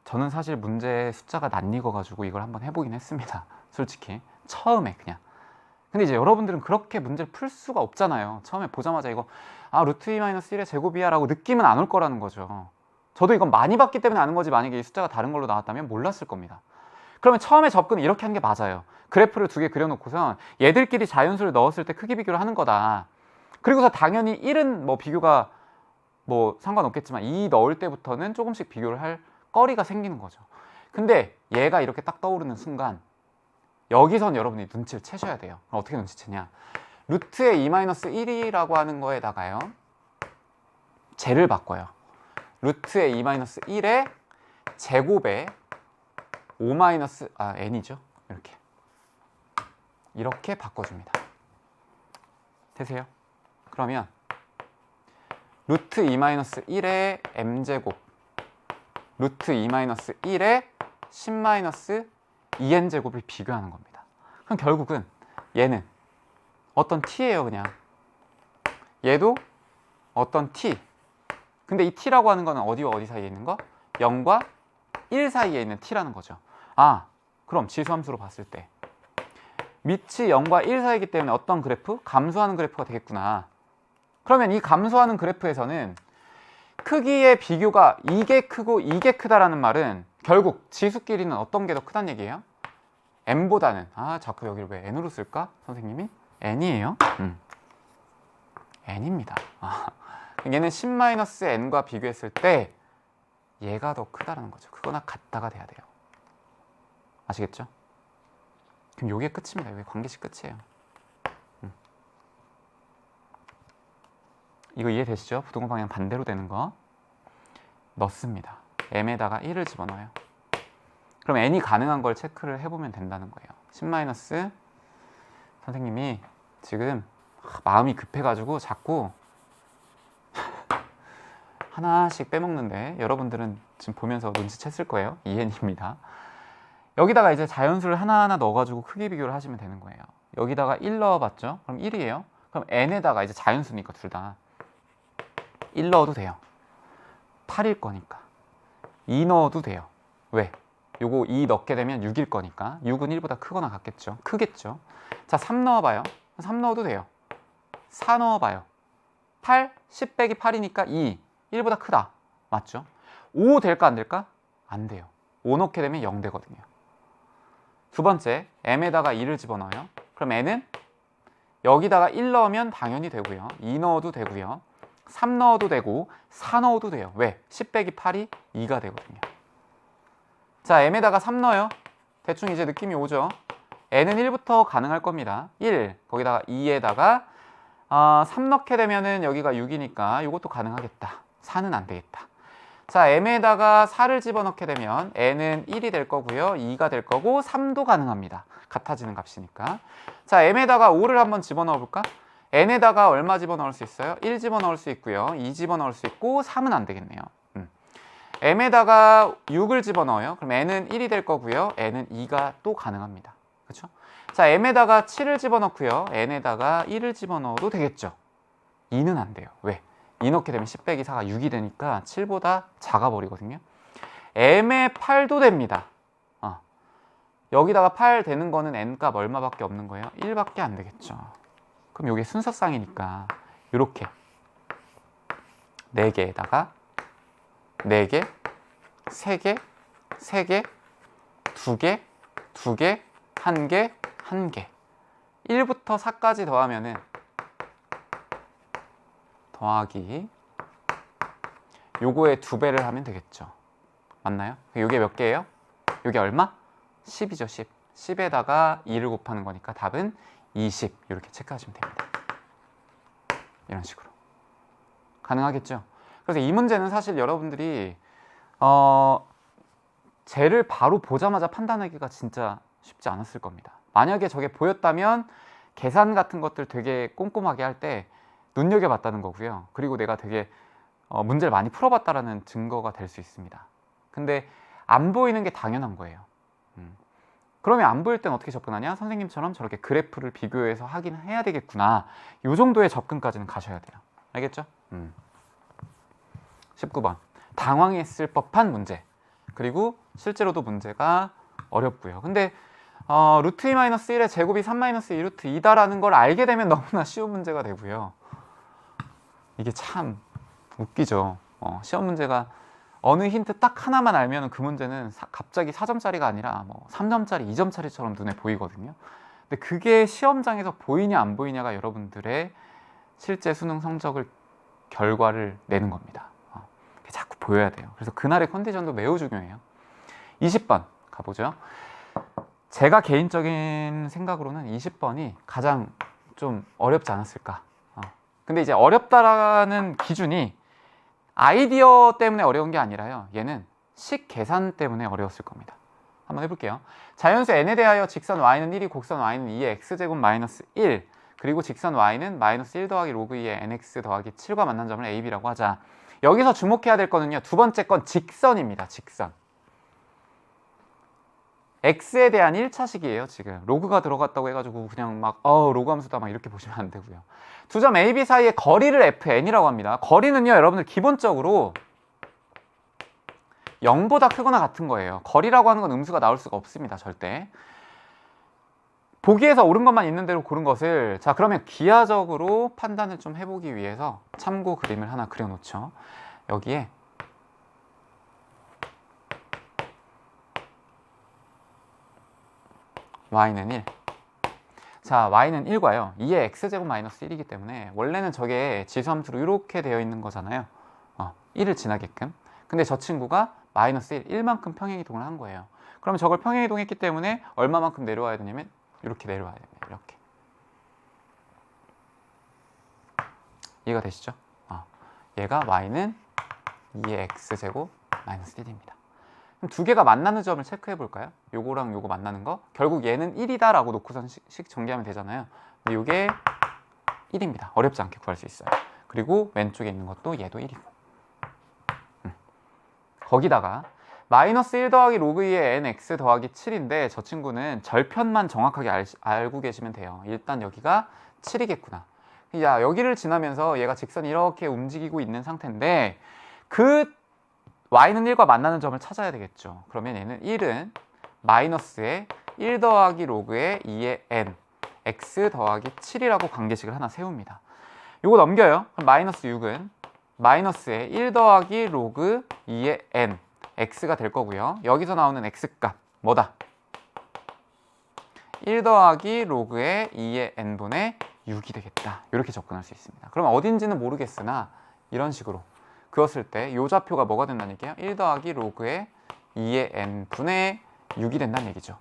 저는 사실 문제에 숫자가 낯익어가지고 이걸 한번 해보긴 했습니다. 솔직히 처음에 그냥. 근데 이제 여러분들은 그렇게 문제를 풀 수가 없잖아요. 처음에 보자마자 이거 루트 2-1의 제곱이야 라고 느낌은 안 올 거라는 거죠. 저도 이건 많이 봤기 때문에 아는 거지, 만약에 이 숫자가 다른 걸로 나왔다면 몰랐을 겁니다. 그러면 처음에 접근은 이렇게 하는 게 맞아요. 그래프를 두 개 그려놓고선 얘들끼리 자연수를 넣었을 때 크기 비교를 하는 거다. 그리고서 당연히 1은 뭐 비교가 뭐 상관없겠지만 2 넣을 때부터는 조금씩 비교를 할 거리가 생기는 거죠. 근데 얘가 이렇게 딱 떠오르는 순간 여기선 여러분이 눈치를 채셔야 돼요. 어떻게 눈치채냐? 루트의 2-1이라고 하는 거에다가요, 제를 바꿔요. 루트의 2-1의 제곱에 5-n이죠. 이렇게 바꿔줍니다. 되세요? 그러면 루트 2-1의 m제곱 루트 2-1의 10-2n제곱을 비교하는 겁니다. 그럼 결국은 얘는 어떤 t예요. 그냥 얘도 어떤 t. 근데 이 t라고 하는 거는 어디와 어디 사이에 있는 거? 0과 1 사이에 있는 t라는 거죠. 그럼 지수함수로 봤을 때 밑이 0과 1 사이이기 때문에 어떤 그래프? 감소하는 그래프가 되겠구나. 그러면 이 감소하는 그래프에서는 크기의 비교가 이게 크고 이게 크다라는 말은 결국 지수끼리는 어떤 게 더 크다는 얘기예요? m보다는 자꾸 여기를 왜 n으로 쓸까? 선생님이? n이에요? n입니다. 얘는 10-n과 비교했을 때 얘가 더 크다라는 거죠. 크거나 같다가 돼야 돼요. 아시겠죠? 그럼 요게 끝입니다. 요게 관계식 끝이에요. 이거 이해되시죠? 부등호 방향 반대로 되는 거 넣습니다. m에다가 1을 집어넣어요. 그럼 n이 가능한 걸 체크를 해보면 된다는 거예요. 10- 선생님이 지금 마음이 급해가지고 자꾸 하나씩 빼먹는데 여러분들은 지금 보면서 눈치챘을 거예요. 2n입니다. 여기다가 이제 자연수를 하나하나 넣어가지고 크기 비교를 하시면 되는 거예요. 여기다가 1 넣어봤죠? 그럼 1이에요. 그럼 n에다가 이제 자연수니까 둘 다 1 넣어도 돼요. 8일 거니까. 2 넣어도 돼요. 왜? 요거 2 넣게 되면 6일 거니까. 6은 1보다 크거나 같겠죠. 크겠죠. 자, 3 넣어봐요. 3 넣어도 돼요. 4 넣어봐요. 8, 10 빼기 8이니까 2. 1보다 크다. 맞죠? 5 될까 안 될까? 안 돼요. 5 넣게 되면 0 되거든요. 두 번째, m에다가 2를 집어넣어요. 그럼 n은 여기다가 1 넣으면 당연히 되고요. 2 넣어도 되고요. 3 넣어도 되고 4 넣어도 돼요. 왜? 10 빼기 8이 2가 되거든요. 자, m에다가 3 넣어요. 대충 이제 느낌이 오죠? n은 1부터 가능할 겁니다. 1, 거기다가 2에다가 3 넣게 되면은 여기가 6이니까 이것도 가능하겠다. 4는 안 되겠다. 자, m에다가 4를 집어넣게 되면 n은 1이 될 거고요. 2가 될 거고 3도 가능합니다. 같아지는 값이니까. 자, m에다가 5를 한번 집어넣어 볼까? n에다가 얼마 집어넣을 수 있어요? 1 집어넣을 수 있고요. 2 집어넣을 수 있고 3은 안 되겠네요. m에다가 6을 집어넣어요. 그럼 n은 1이 될 거고요. n은 2가 또 가능합니다. 그렇죠? 자, m에다가 7을 집어넣고요. n에다가 1을 집어넣어도 되겠죠. 2는 안 돼요. 왜? 2 넣게 되면 10 빼기 4가 6이 되니까 7보다 작아 버리거든요. m의 8도 됩니다. 여기다가 8 되는 거는 n값 얼마밖에 없는 거예요? 1밖에 안 되겠죠. 그럼 이게 순서쌍이니까 이렇게 4개에다가 4개, 3개, 3개, 2개, 2개, 1개, 1개 1부터 4까지 더하면은 더하기 요거의 2배를 하면 되겠죠. 맞나요? 요게 몇 개예요? 요게 얼마? 10이죠. 10. 10에다가 2를 곱하는 거니까 답은 20. 이렇게 체크하시면 됩니다. 이런 식으로. 가능하겠죠? 그래서 이 문제는 사실 여러분들이 쟤를 바로 보자마자 판단하기가 진짜 쉽지 않았을 겁니다. 만약에 저게 보였다면 계산 같은 것들 되게 꼼꼼하게 할 때 눈여겨봤다는 거고요. 그리고 내가 되게 문제를 많이 풀어봤다라는 증거가 될 수 있습니다. 근데 안 보이는 게 당연한 거예요. 그러면 안 보일 땐 어떻게 접근하냐? 선생님처럼 저렇게 그래프를 비교해서 하긴 해야 되겠구나. 이 정도의 접근까지는 가셔야 돼요. 알겠죠? 19번. 당황했을 법한 문제. 그리고 실제로도 문제가 어렵고요. 근데 루트 2-1의 제곱이 3-2 루트 2다라는 걸 알게 되면 너무나 쉬운 문제가 되고요. 이게 참 웃기죠. 시험 문제가 어느 힌트 딱 하나만 알면 그 문제는 갑자기 4점짜리가 아니라 뭐 3점짜리, 2점짜리처럼 눈에 보이거든요. 근데 그게 시험장에서 보이냐 안 보이냐가 여러분들의 실제 수능 성적을 결과를 내는 겁니다. 자꾸 보여야 돼요. 그래서 그날의 컨디션도 매우 중요해요. 20번 가보죠. 제가 개인적인 생각으로는 20번이 가장 좀 어렵지 않았을까. 근데 이제 어렵다라는 기준이 아이디어 때문에 어려운 게 아니라요. 얘는 식 계산 때문에 어려웠을 겁니다. 한번 해볼게요. 자연수 n에 대하여 직선 y는 1이 곡선 y는 2의 x제곱 마이너스 1 그리고 직선 y는 마이너스 1 더하기 로그 2의 nx 더하기 7과 만난 점을 a, b라고 하자. 여기서 주목해야 될 거는요. 두 번째 건 직선입니다. 직선. x에 대한 1차식이에요. 지금 로그가 들어갔다고 해가지고 그냥 막 로그 함수다 막 이렇게 보시면 안 되고요. 두 점 a, b 사이의 거리를 fn이라고 합니다. 거리는요. 여러분들 기본적으로 0보다 크거나 같은 거예요. 거리라고 하는 건 음수가 나올 수가 없습니다. 절대. 보기에서 옳은 것만 있는 대로 고른 것을 자 그러면 기하적으로 판단을 좀 해보기 위해서 참고 그림을 하나 그려놓죠. 여기에 y는 1. 자, y는 1과요. 2의 x제곱 마이너스 1이기 때문에 원래는 저게 지수함수로 이렇게 되어 있는 거잖아요. 1을 지나게끔. 근데 저 친구가 마이너스 1, 1만큼 평행이동을 한 거예요. 그럼 저걸 평행이동했기 때문에 얼마만큼 내려와야 되냐면 이렇게 내려와야 됩니다. 이렇게. 이해가 되시죠? 얘가 y는 2의 x제곱 마이너스 1입니다. 그럼 두 개가 만나는 점을 체크해 볼까요? 요거랑 요거 만나는 거. 결국 얘는 1이다 라고 놓고선 식 전개하면 되잖아요. 근데 요게 1입니다. 어렵지 않게 구할 수 있어요. 그리고 왼쪽에 있는 것도 얘도 1이고. 거기다가 마이너스 1 더하기 로그 2의 nx 더하기 7인데 저 친구는 절편만 정확하게 알고 계시면 돼요. 일단 여기가 7이겠구나. 야, 여기를 지나면서 얘가 직선이 이렇게 움직이고 있는 상태인데 그 y는 1과 만나는 점을 찾아야 되겠죠. 그러면 얘는 1은 마이너스에 1 더하기 로그의 2의 n x 더하기 7이라고 관계식을 하나 세웁니다. 요거 넘겨요. 그럼 마이너스 6은 마이너스에 1 더하기 로그 2의 n x가 될 거고요. 여기서 나오는 x값 뭐다? 1 더하기 로그의 2의 n분의 6이 되겠다. 이렇게 접근할 수 있습니다. 그럼 어딘지는 모르겠으나 이런 식으로 그었을 때 이 좌표가 뭐가 된다는 얘기예요? 1 더하기 로그의 2의 n분의 6이 된다는 얘기죠.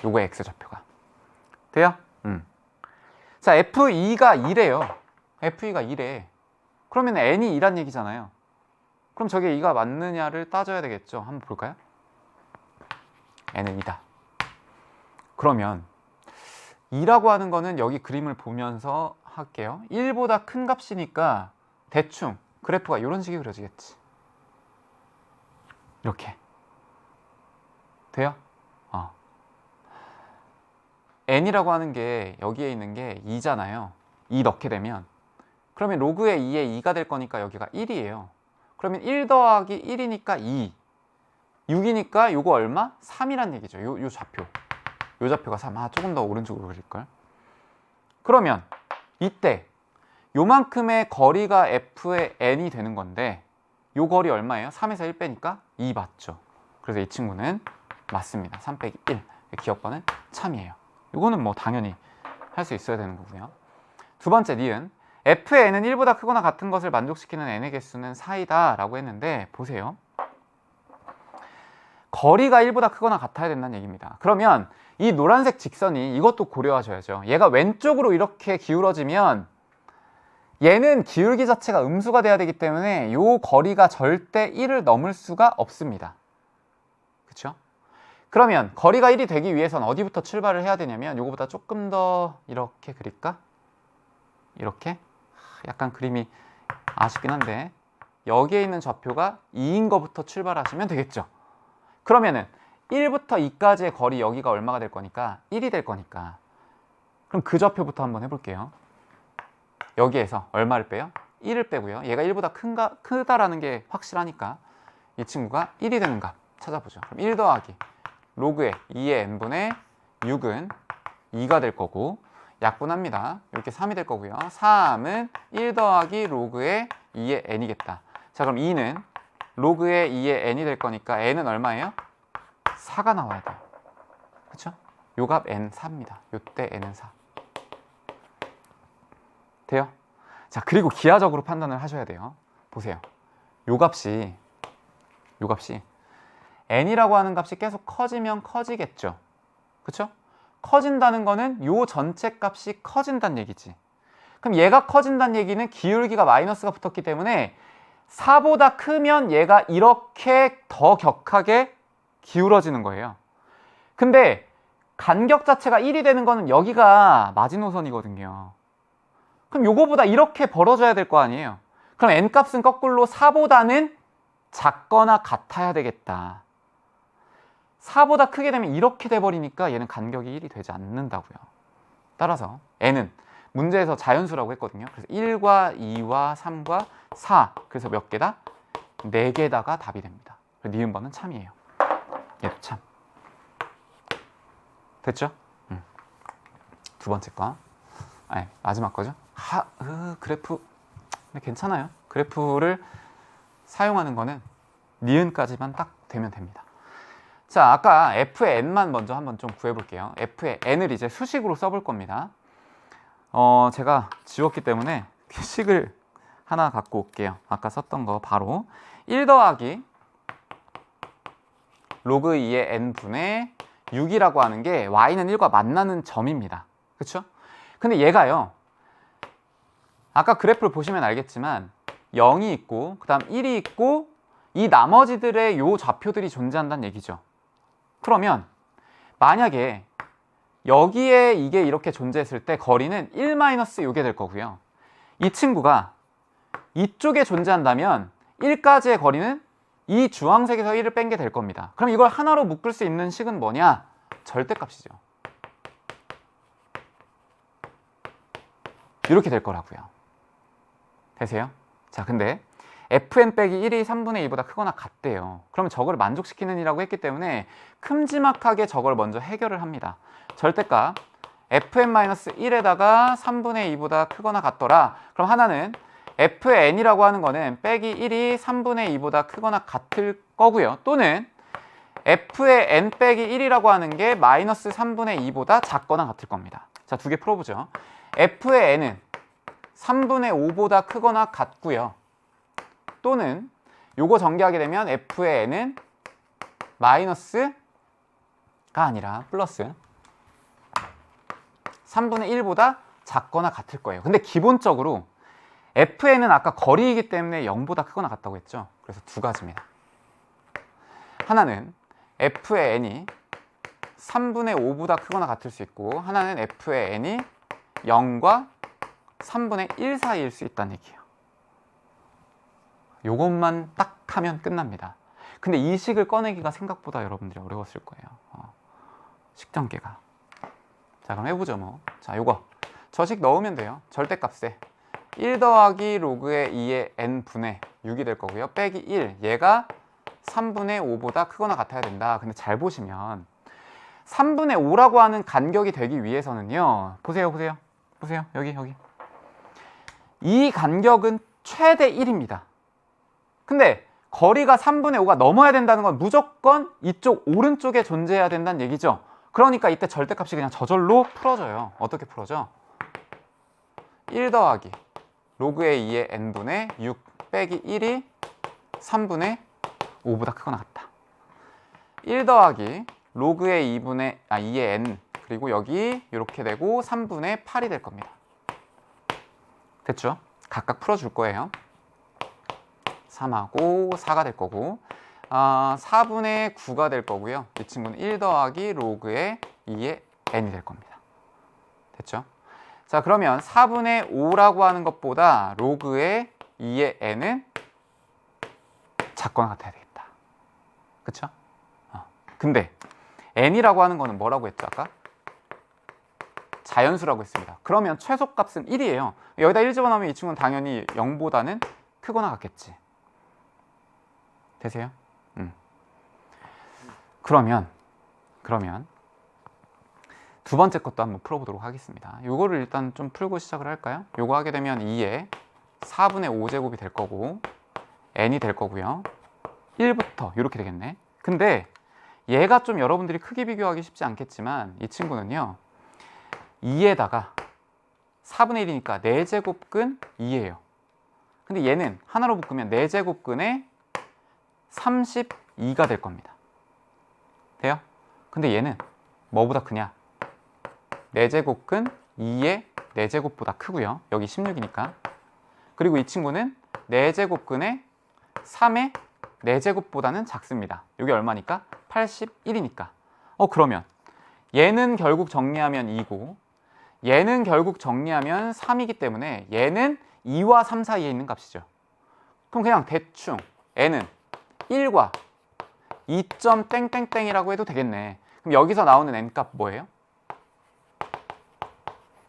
요거의 x좌표가. 돼요? 자, f2가 2래요. f2가 2래. 그러면 n이 2란 얘기잖아요. 그럼 저게 2가 맞느냐를 따져야 되겠죠. 한번 볼까요? n은 2다. 그러면 2라고 하는 거는 여기 그림을 보면서 할게요. 1보다 큰 값이니까 대충 그래프가 이런 식이 그려지겠지. 이렇게. 돼요? n이라고 하는 게 여기에 있는 게 2잖아요. 2 넣게 되면 그러면 로그의 2에 2가 될 거니까 여기가 1이에요. 그러면 1 더하기 1이니까 2 6이니까 요거 얼마? 3이란 얘기죠. 요 좌표. 요 좌표가 3. 조금 더 오른쪽으로 그릴걸. 그러면 이때 요만큼의 거리가 f의 n이 되는 건데 요 거리 얼마예요? 3에서 1 빼니까 2 맞죠. 그래서 이 친구는 맞습니다. 3 빼기 1. 기억번은 참이에요. 이거는 뭐 당연히 할 수 있어야 되는 거고요. 두 번째 니은 f의 n은 1보다 크거나 같은 것을 만족시키는 n의 개수는 4이다 라고 했는데 보세요. 거리가 1보다 크거나 같아야 된다는 얘기입니다. 그러면 이 노란색 직선이 이것도 고려하셔야죠. 얘가 왼쪽으로 이렇게 기울어지면 얘는 기울기 자체가 음수가 돼야 되기 때문에 이 거리가 절대 1을 넘을 수가 없습니다. 그렇죠? 그러면 거리가 1이 되기 위해선 어디부터 출발을 해야 되냐면 이거보다 조금 더 이렇게 그릴까? 이렇게 약간 그림이 아쉽긴 한데 여기에 있는 좌표가 2인 거부터 출발하시면 되겠죠. 그러면은 1부터 2까지의 거리 여기가 얼마가 될 거니까 1이 될 거니까 그럼 그 좌표부터 한번 해볼게요. 여기에서 얼마를 빼요? 1을 빼고요. 얘가 1보다 크다라는 게 확실하니까 이 친구가 1이 되는 값 찾아보죠. 그럼 1 더하기 로그의 2의 n분의 6은 2가 될 거고 약분합니다. 이렇게 3이 될 거고요. 3은 1 더하기 로그의 2의 n이겠다. 자, 그럼 2는 로그의 2의 n이 될 거니까 n은 얼마예요? 4가 나와야 돼요. 그렇죠? 요 값 n 4입니다. 요때 n은 4. 돼요? 자, 그리고 기하적으로 판단을 하셔야 돼요. 보세요. 요 값이 n이라고 하는 값이 계속 커지면 커지겠죠. 그렇죠? 커진다는 거는 요 전체 값이 커진다는 얘기지. 그럼 얘가 커진다는 얘기는 기울기가 마이너스가 붙었기 때문에 4보다 크면 얘가 이렇게 더 격하게 기울어지는 거예요. 근데 간격 자체가 1이 되는 거는 여기가 마지노선이거든요. 그럼 요거보다 이렇게 벌어져야 될 거 아니에요. 그럼 n값은 거꾸로 4보다는 작거나 같아야 되겠다. 4보다 크게 되면 이렇게 돼버리니까 얘는 간격이 1이 되지 않는다고요. 따라서 n은 문제에서 자연수라고 했거든요. 그래서 1과 2와 3과 4 그래서 몇 개다? 4개다가 답이 됩니다. 니은 번은 참이에요. 얘도 참. 됐죠? 두 번째 거. 아니, 마지막 거죠? 그래프. 근데 괜찮아요. 그래프를 사용하는 거는 니은까지만 딱 되면 됩니다. 자, 아까 f의 n만 먼저 한번 좀 구해볼게요. f의 n을 이제 수식으로 써볼 겁니다. 제가 지웠기 때문에 식을 하나 갖고 올게요. 아까 썼던 거 바로 1 더하기 로그 2의 n분의 6이라고 하는 게 y는 1과 만나는 점입니다. 그렇죠? 근데 얘가요. 아까 그래프를 보시면 알겠지만 0이 있고 그 다음 1이 있고 이 나머지들의 요 좌표들이 존재한다는 얘기죠. 그러면 만약에 여기에 이게 이렇게 존재했을 때 거리는 1- 요게 될 거고요. 이 친구가 이쪽에 존재한다면 1까지의 거리는 이 주황색에서 1을 뺀 게 될 겁니다. 그럼 이걸 하나로 묶을 수 있는 식은 뭐냐? 절대값이죠. 이렇게 될 거라고요. 되세요? 자, 근데 fn 빼기 1이 3분의 2보다 크거나 같대요. 그러면 저걸 만족시키는 이라고 했기 때문에 큼지막하게 저걸 먼저 해결을 합니다. 절대값 fn-1에다가 3분의 2보다 크거나 같더라. 그럼 하나는 fn이라고 하는 거는 빼기 1이 3분의 2보다 크거나 같을 거고요. 또는 f의 n 빼기 1이라고 하는 게 마이너스 3분의 2보다 작거나 같을 겁니다. 자, 두 개 풀어보죠. f의 n은 3분의 5보다 크거나 같고요. 또는 요거 전개하게 되면 f의 n은 마이너스가 아니라 플러스 3분의 1보다 작거나 같을 거예요. 근데 기본적으로 fn은 아까 거리이기 때문에 0보다 크거나 같다고 했죠. 그래서 두 가지입니다. 하나는 f의 n이 3분의 5보다 크거나 같을 수 있고 하나는 f의 n이 0과 3분의 1 사이일 수 있다는 얘기예요. 요것만 딱 하면 끝납니다. 근데 이 식을 꺼내기가 생각보다 여러분들이 어려웠을 거예요. 식전개가. 자, 그럼 해보죠 뭐. 자, 요거 저 식 넣으면 돼요. 절대값에 1 더하기 로그의 2의 n분의 6이 될 거고요. 빼기 1, 얘가 3분의 5보다 크거나 같아야 된다. 근데 잘 보시면 3분의 5라고 하는 간격이 되기 위해서는요. 보세요. 여기. 이 간격은 최대 1입니다. 근데 거리가 3분의 5가 넘어야 된다는 건 무조건 이쪽 오른쪽에 존재해야 된다는 얘기죠. 그러니까 이때 절대값이 그냥 저절로 풀어져요. 어떻게 풀어져? 1 더하기 로그의 2의 n분의 6 빼기 1이 3분의 5보다 크거나 같다. 1 더하기 로그의 2의 n 그리고 여기 이렇게 되고 3분의 8이 될 겁니다. 됐죠? 각각 풀어줄 거예요. 3하고 4가 될 거고 4분의 9가 될 거고요. 이 친구는 1 더하기 로그의 2의 n이 될 겁니다. 됐죠? 자, 자, 그러면 4분의 5라고 하는 것보다 로그의 2의 n은 작거나 같아야 되겠다. 그쵸? 근데 n이라고 하는 거는 뭐라고 했죠 아까? 자연수라고 했습니다. 그러면 최소값은 1이에요. 여기다 1 집어넣으면 이 친구는 당연히 0보다는 크거나 같겠지. 되세요? 그러면 두 번째 것도 한번 풀어보도록 하겠습니다. 요거를 일단 좀 풀고 시작을 할까요? 요거 하게 되면 2에 4분의 5제곱이 될 거고 n이 될 거고요. 1부터 이렇게 되겠네. 근데 얘가 좀 여러분들이 크게 비교하기 쉽지 않겠지만 이 친구는요 2에다가 4분의 1이니까 4제곱근 2예요. 근데 얘는 하나로 묶으면 4제곱근에 32가 될 겁니다. 돼요? 근데 얘는 뭐보다 크냐? 4제곱근 2의 4제곱보다 크고요. 여기 16이니까. 그리고 이 친구는 4제곱근에 3의 4제곱보다는 작습니다. 이게 얼마니까? 81이니까. 그러면 얘는 결국 정리하면 2고 얘는 결국 정리하면 3이기 때문에 얘는 2와 3 사이에 있는 값이죠. 그럼 그냥 대충 n은 1과 2점 땡땡땡이라고 해도 되겠네. 그럼 여기서 나오는 n 값 뭐예요?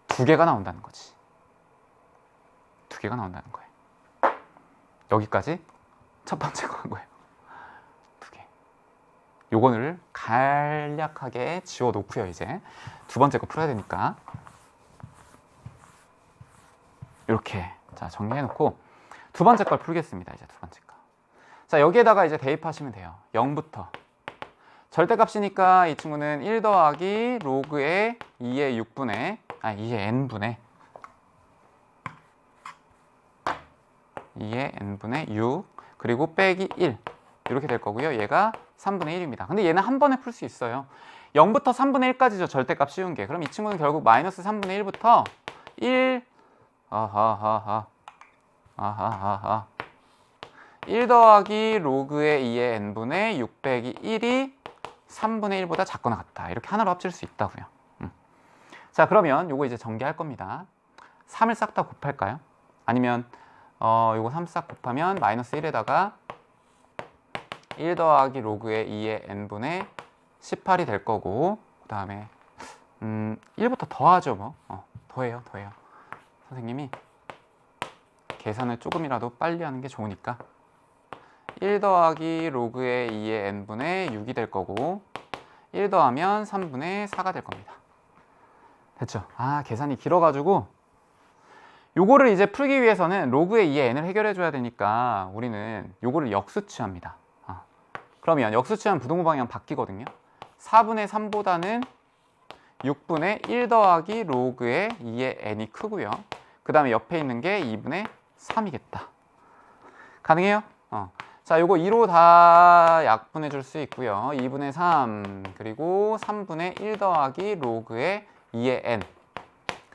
2개가 나온다는 거지. 2개가 나온다는 거예요. 여기까지 첫 번째 거 한 거예요. 2개. 요거를 간략하게 지워 놓고요. 이제 두 번째 거 풀어야 되니까 이렇게 자 정리해 놓고 두 번째 걸 풀겠습니다. 이제 두 번째 거. 자 여기에다가 이제 대입하시면 돼요. 0부터 절대값이니까 이 친구는 1 더하기 로그의 2의 6분의 2의 n분의 2의 n분의 6 그리고 빼기 1 이렇게 될 거고요. 얘가 3분의 1입니다. 근데 얘는 한 번에 풀 수 있어요. 0부터 3분의 1까지죠. 절대값 쉬운 게. 그럼 이 친구는 결국 마이너스 3분의 1부터 1 1 더하기 로그의 2의 n분의 6 빼기 1이 3분의 1보다 작거나 같다. 이렇게 하나로 합칠 수 있다고요. 자 그러면 요거 이제 전개할 겁니다. 3을 싹 다 곱할까요? 아니면 요거 3 싹 곱하면 마이너스 1에다가 1 더하기 로그의 2의 n분의 18이 될 거고 그 다음에 1부터 더하죠 뭐. 더해요. 선생님이 계산을 조금이라도 빨리 하는 게 좋으니까 1 더하기 로그의 2의 n분의 6이 될 거고 1 더하면 3분의 4가 될 겁니다. 됐죠? 계산이 길어가지고 요거를 이제 풀기 위해서는 로그의 2의 n을 해결해 줘야 되니까 우리는 요거를 역수 취합니다. 그러면 역수 취하면 부등호 방향 바뀌거든요. 4분의 3보다는 6분의 1 더하기 로그의 2의 n이 크고요. 그 다음에 옆에 있는 게 2분의 3이겠다. 가능해요? 자, 요거 2로 다 약분해 줄 수 있고요. 2분의 3 그리고 3분의 1 더하기 로그의 2의 n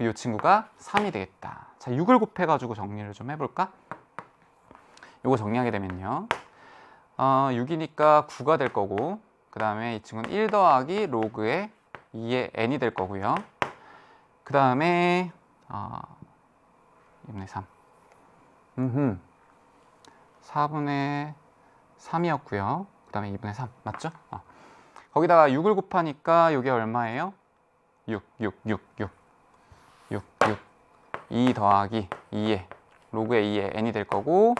요 친구가 3이 되겠다. 자, 6을 곱해가지고 정리를 좀 해볼까? 요거 정리하게 되면요. 6이니까 9가 될 거고 그 다음에 이 친구는 1 더하기 로그의 2의 n이 될 거고요. 그 다음에 2분의 3 4분의 3이었고요. 그 다음에 2분의 3 맞죠? 거기다가 6을 곱하니까 이게 얼마예요? 6 2 더하기 2의 로그의 2의 n이 될 거고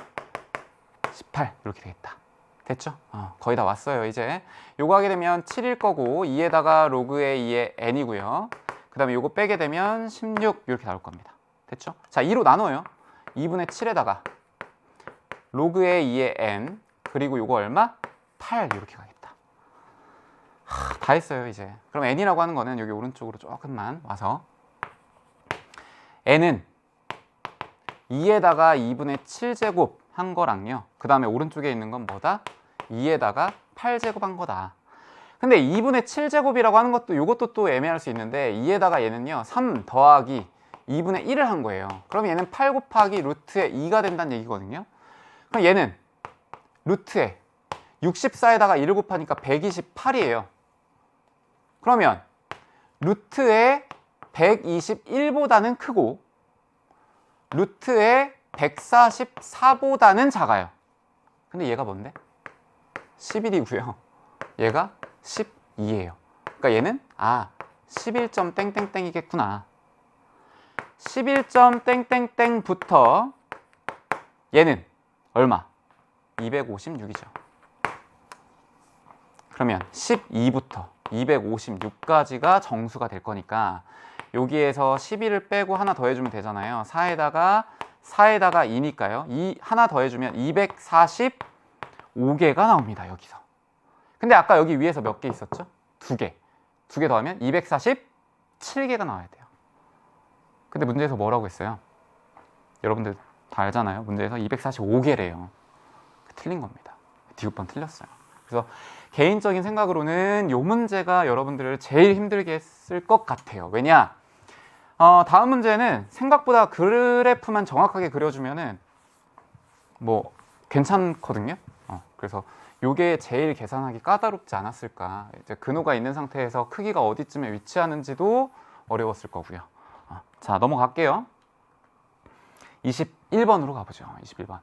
18 이렇게 되겠다. 됐죠? 거의 다 왔어요. 이제 요거 하게 되면 7일 거고 2에다가 로그의 2의 n이고요. 그 다음에 요거 빼게 되면 16 이렇게 나올 겁니다. 됐죠? 자, 2로 나눠요. 2분의 7에다가 로그의 2의 n 그리고 요거 얼마? 8 이렇게 가겠다. 다 했어요 이제. 그럼 n이라고 하는 거는 여기 오른쪽으로 조금만 와서 n은 2에다가 2분의 7제곱 한 거랑요. 그 다음에 오른쪽에 있는 건 뭐다? 2에다가 8제곱 한 거다. 근데 2분의 7제곱이라고 하는 것도 이것도 또 애매할 수 있는데 2에다가 얘는요 3 더하기 2분의 1을 한 거예요. 그럼 얘는 8 곱하기 루트의 2가 된다는 얘기거든요. 그럼 얘는 루트에 64에다가 1을 곱하니까 128이에요. 그러면 루트에 121보다는 크고 루트의 144보다는 작아요. 근데 얘가 뭔데? 11이고요. 얘가 12예요. 그러니까 얘는 11점 땡땡땡이겠구나. 11점 땡땡땡부터 얘는 얼마? 256이죠. 그러면 12부터 256까지가 정수가 될 거니까 여기에서 11을 빼고 하나 더해주면 되잖아요. 4에다가 2니까요. 하나 더해주면 245개가 나옵니다. 여기서. 근데 아까 여기 위에서 몇 개 있었죠? 2개. 2개 더하면 247개가 나와야 돼요. 근데 문제에서 뭐라고 했어요? 여러분들 다 알잖아요. 문제에서 245개래요. 틀린 겁니다. 디귿번 틀렸어요. 그래서 개인적인 생각으로는 이 문제가 여러분들을 제일 힘들게 했을 것 같아요. 왜냐? 다음 문제는 생각보다 그래프만 정확하게 그려주면은 뭐 괜찮거든요. 그래서 이게 제일 계산하기 까다롭지 않았을까. 이제 근호가 있는 상태에서 크기가 어디쯤에 위치하는지도 어려웠을 거고요. 자, 넘어갈게요. 21번으로 가보죠. 21번.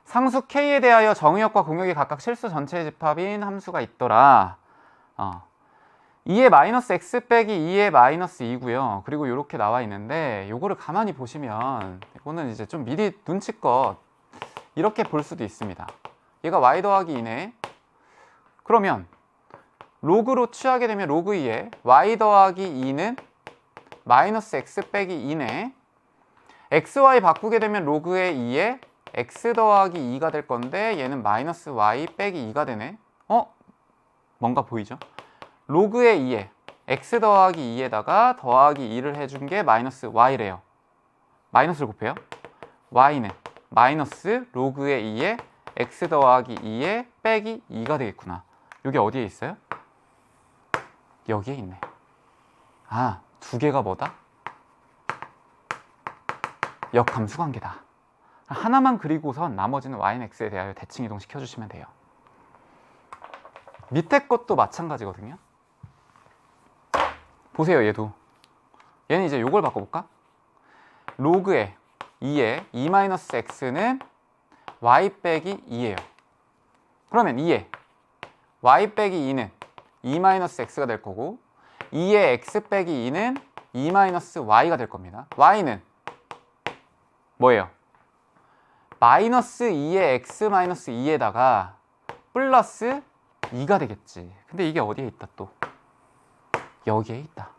상수 K에 대하여 정의역과 공역이 각각 실수 전체의 집합인 함수가 있더라. 2의 마이너스 x 빼기 2의 마이너스 2고요. 그리고 이렇게 나와 있는데 요거를 가만히 보시면 이거는 이제 좀 미리 눈치껏 이렇게 볼 수도 있습니다. 얘가 y 더하기 2네. 그러면 로그로 취하게 되면 로그 2에 y 더하기 2는 마이너스 x 빼기 2네. xy 바꾸게 되면 로그의 2에 x 더하기 2가 될 건데 얘는 마이너스 y 빼기 2가 되네. 뭔가 보이죠? 로그의 2에 x 더하기 2에다가 더하기 2를 해준 게 마이너스 y래요. 마이너스를 곱해요. y는 마이너스 로그의 2에 x 더하기 2에 빼기 2가 되겠구나. 여기 어디에 있어요? 여기에 있네. 두 개가 뭐다? 역함수 관계다. 하나만 그리고선 나머지는 y는 x에 대하여 대칭 이동 시켜주시면 돼요. 밑에 것도 마찬가지거든요. 보세요, 얘도. 얘는 이제 요걸 바꿔볼까? 로그의 2에 2-x는 y 빼기 2예요. 그러면 2에 y 빼기 2는 2-x가 될 거고 2의 x 빼기 2는 2-y가 될 겁니다. y는 뭐예요? 마이너스 2의 x 마이너스 2에다가 플러스 2가 되겠지. 근데 이게 어디에 있다 또? 여기에 있다.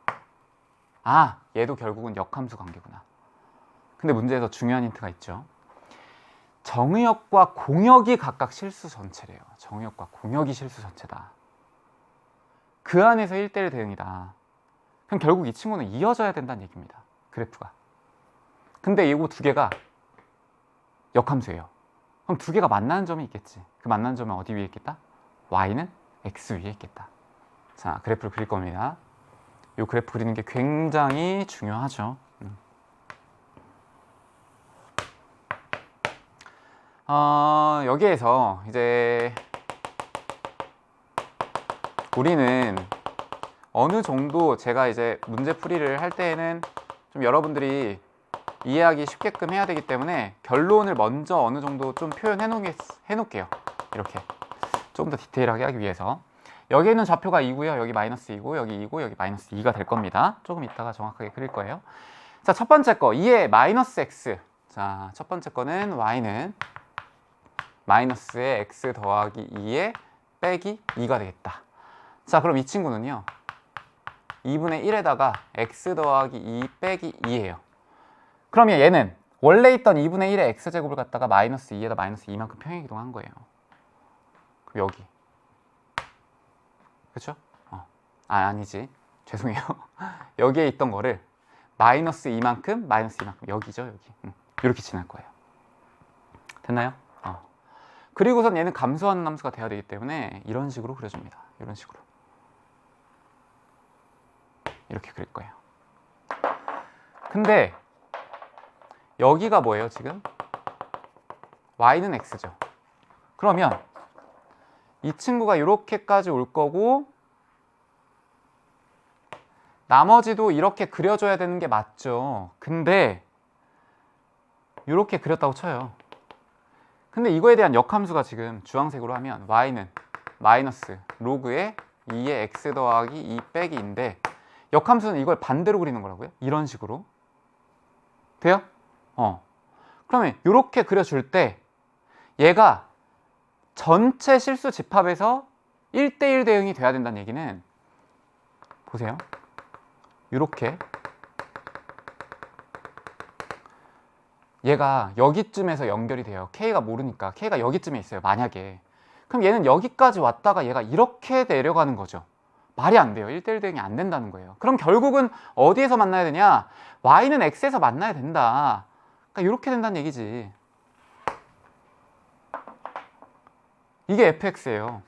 얘도 결국은 역함수 관계구나. 근데 문제에서 중요한 힌트가 있죠. 정의역과 공역이 각각 실수 전체래요. 정의역과 공역이 실수 전체다. 그 안에서 1:1 대응이다. 그럼 결국 이 친구는 이어져야 된다는 얘기입니다. 그래프가. 근데 이거 두 개가 역함수예요. 그럼 두 개가 만나는 점이 있겠지. 그 만나는 점은 어디 위에 있겠다? y는 x 위에 있겠다. 자, 그래프를 그릴 겁니다. 이 그래프 그리는 게 굉장히 중요하죠. 여기에서 이제 우리는 어느 정도 제가 이제 문제풀이를 할 때에는 좀 여러분들이 이해하기 쉽게끔 해야 되기 때문에 결론을 먼저 어느 정도 좀 표현해 놓을게요. 이렇게 조금 더 디테일하게 하기 위해서. 여기 있는 좌표가 2고요. 여기 마이너스 2고 여기 2고 여기 마이너스 2가 될 겁니다. 조금 이따가 정확하게 그릴 거예요. 자, 첫 번째 거 2의 마이너스 x. 자, 첫 번째 거는 y는 마이너스의 x 더하기 2에 빼기 2가 되겠다. 자, 그럼 이 친구는요 2분의 1에다가 x 더하기 2 빼기 2예요. 그러면 얘는 원래 있던 2분의 1의 x제곱을 갖다가 마이너스 2에다 마이너스 2만큼 평행이동한 거예요. 그럼 여기 그쵸? 아니지, 죄송해요. 여기에 있던 거를 마이너스 2만큼 마이너스 2만큼 여기죠, 여기. 이렇게 지날 거예요. 됐나요? 그리고선 얘는 감소하는 함수가 돼야 되기 때문에 이런 식으로 그려줍니다. 이런 식으로 이렇게 그릴 거예요. 근데 여기가 뭐예요 지금? y는 x죠. 그러면 이 친구가 이렇게까지 올 거고 나머지도 이렇게 그려줘야 되는 게 맞죠. 근데 이렇게 그렸다고 쳐요. 근데 이거에 대한 역함수가 지금 주황색으로 하면 y는 마이너스 로그의 2의 x 더하기 2 빼기 2인데 역함수는 이걸 반대로 그리는 거라고요. 이런 식으로. 돼요? 그러면 이렇게 그려줄 때 얘가 전체 실수 집합에서 1대1 대응이 돼야 된다는 얘기는 보세요. 이렇게 얘가 여기쯤에서 연결이 돼요. K가 모르니까. K가 여기쯤에 있어요. 만약에. 그럼 얘는 여기까지 왔다가 얘가 이렇게 내려가는 거죠. 말이 안 돼요. 1대1 대응이 안 된다는 거예요. 그럼 결국은 어디에서 만나야 되냐? Y는 X에서 만나야 된다. 그러니까 이렇게 된다는 얘기지. 이게 fx예요.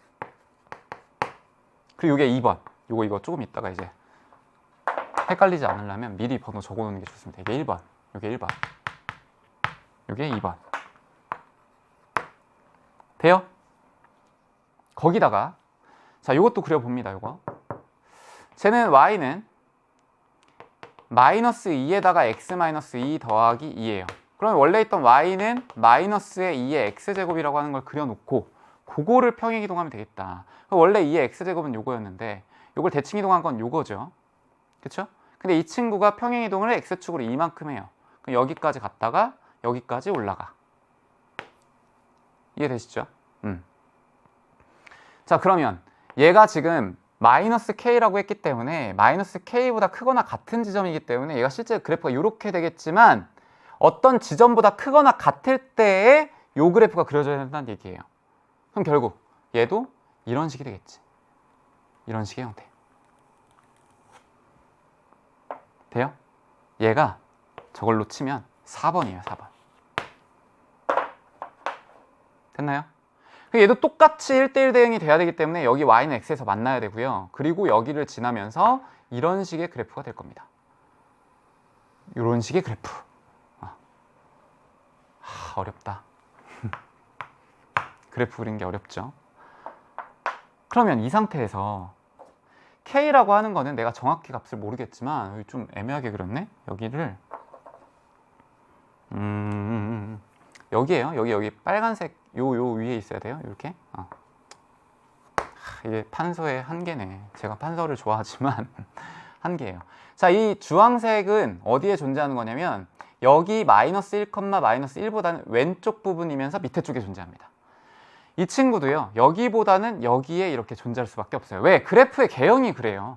그리고 이게 2번. 이거 조금 있다가 이제 헷갈리지 않으려면 미리 번호 적어놓는 게 좋습니다. 이게 1번. 이게 1번. 이게 2번. 돼요? 거기다가 자, 이것도 그려봅니다. 이거. 쟤는 y는 마이너스 2에다가 x 마이너스 2 더하기 2예요. 그럼 원래 있던 y는 마이너스의 2의 x제곱이라고 하는 걸 그려놓고 그거를 평행이동하면 되겠다. 원래 2의 x제곱은 요거였는데 요걸 대칭이동한 건 요거죠. 그쵸? 근데 이 친구가 평행이동을 x축으로 이만큼 해요. 그럼 여기까지 갔다가 여기까지 올라가. 이해되시죠? 자, 그러면 얘가 지금 마이너스 k라고 했기 때문에 마이너스 k보다 크거나 같은 지점이기 때문에 얘가 실제 그래프가 이렇게 되겠지만 어떤 지점보다 크거나 같을 때에 요 그래프가 그려져야 된다는 얘기예요. 그럼 결국 얘도 이런 식이 되겠지. 이런 식의 형태. 돼요? 얘가 저걸로 치면 4번이에요. 4번. 됐나요? 얘도 똑같이 1대1 대응이 돼야 되기 때문에 여기 y는 x에서 만나야 되고요. 그리고 여기를 지나면서 이런 식의 그래프가 될 겁니다. 이런 식의 그래프. 어렵다. 그래프 그리는 게 어렵죠. 그러면 이 상태에서 k라고 하는 거는 내가 정확히 값을 모르겠지만 여기 좀 애매하게 그렸네. 여기를 여기에요. 여기 빨간색 요 위에 있어야 돼요. 이렇게. 이게 판서의 한계네. 제가 판서를 좋아하지만 한계예요. 자, 이 주황색은 어디에 존재하는 거냐면 여기 마이너스 1, 마이너스 1보다는 왼쪽 부분이면서 밑에 쪽에 존재합니다. 이 친구도요. 여기보다는 여기에 이렇게 존재할 수밖에 없어요. 왜? 그래프의 개형이 그래요.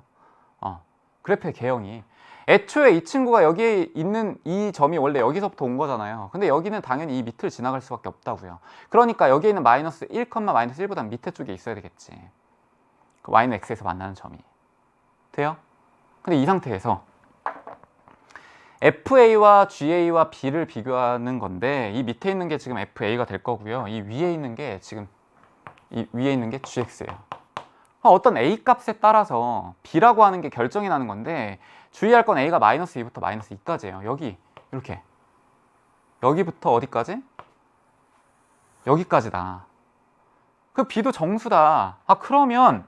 그래프의 개형이. 애초에 이 친구가 여기에 있는 이 점이 원래 여기서부터 온 거잖아요. 근데 여기는 당연히 이 밑을 지나갈 수밖에 없다고요. 그러니까 여기에 있는 마이너스 1, 마이너스 1보다는 밑에 쪽에 있어야 되겠지. 그 y는 x에서 만나는 점이. 돼요? 근데 이 상태에서 FA와 GA와 B를 비교하는 건데 이 밑에 있는 게 지금 FA가 될 거고요. 이 위에 있는 게 지금 이 위에 있는 게 GX예요. 어떤 A 값에 따라서 B라고 하는 게 결정이 나는 건데 주의할 건 A가 마이너스 2부터 마이너스 2까지예요. 여기 이렇게 여기부터 어디까지? 여기까지다. 그 B도 정수다. 그러면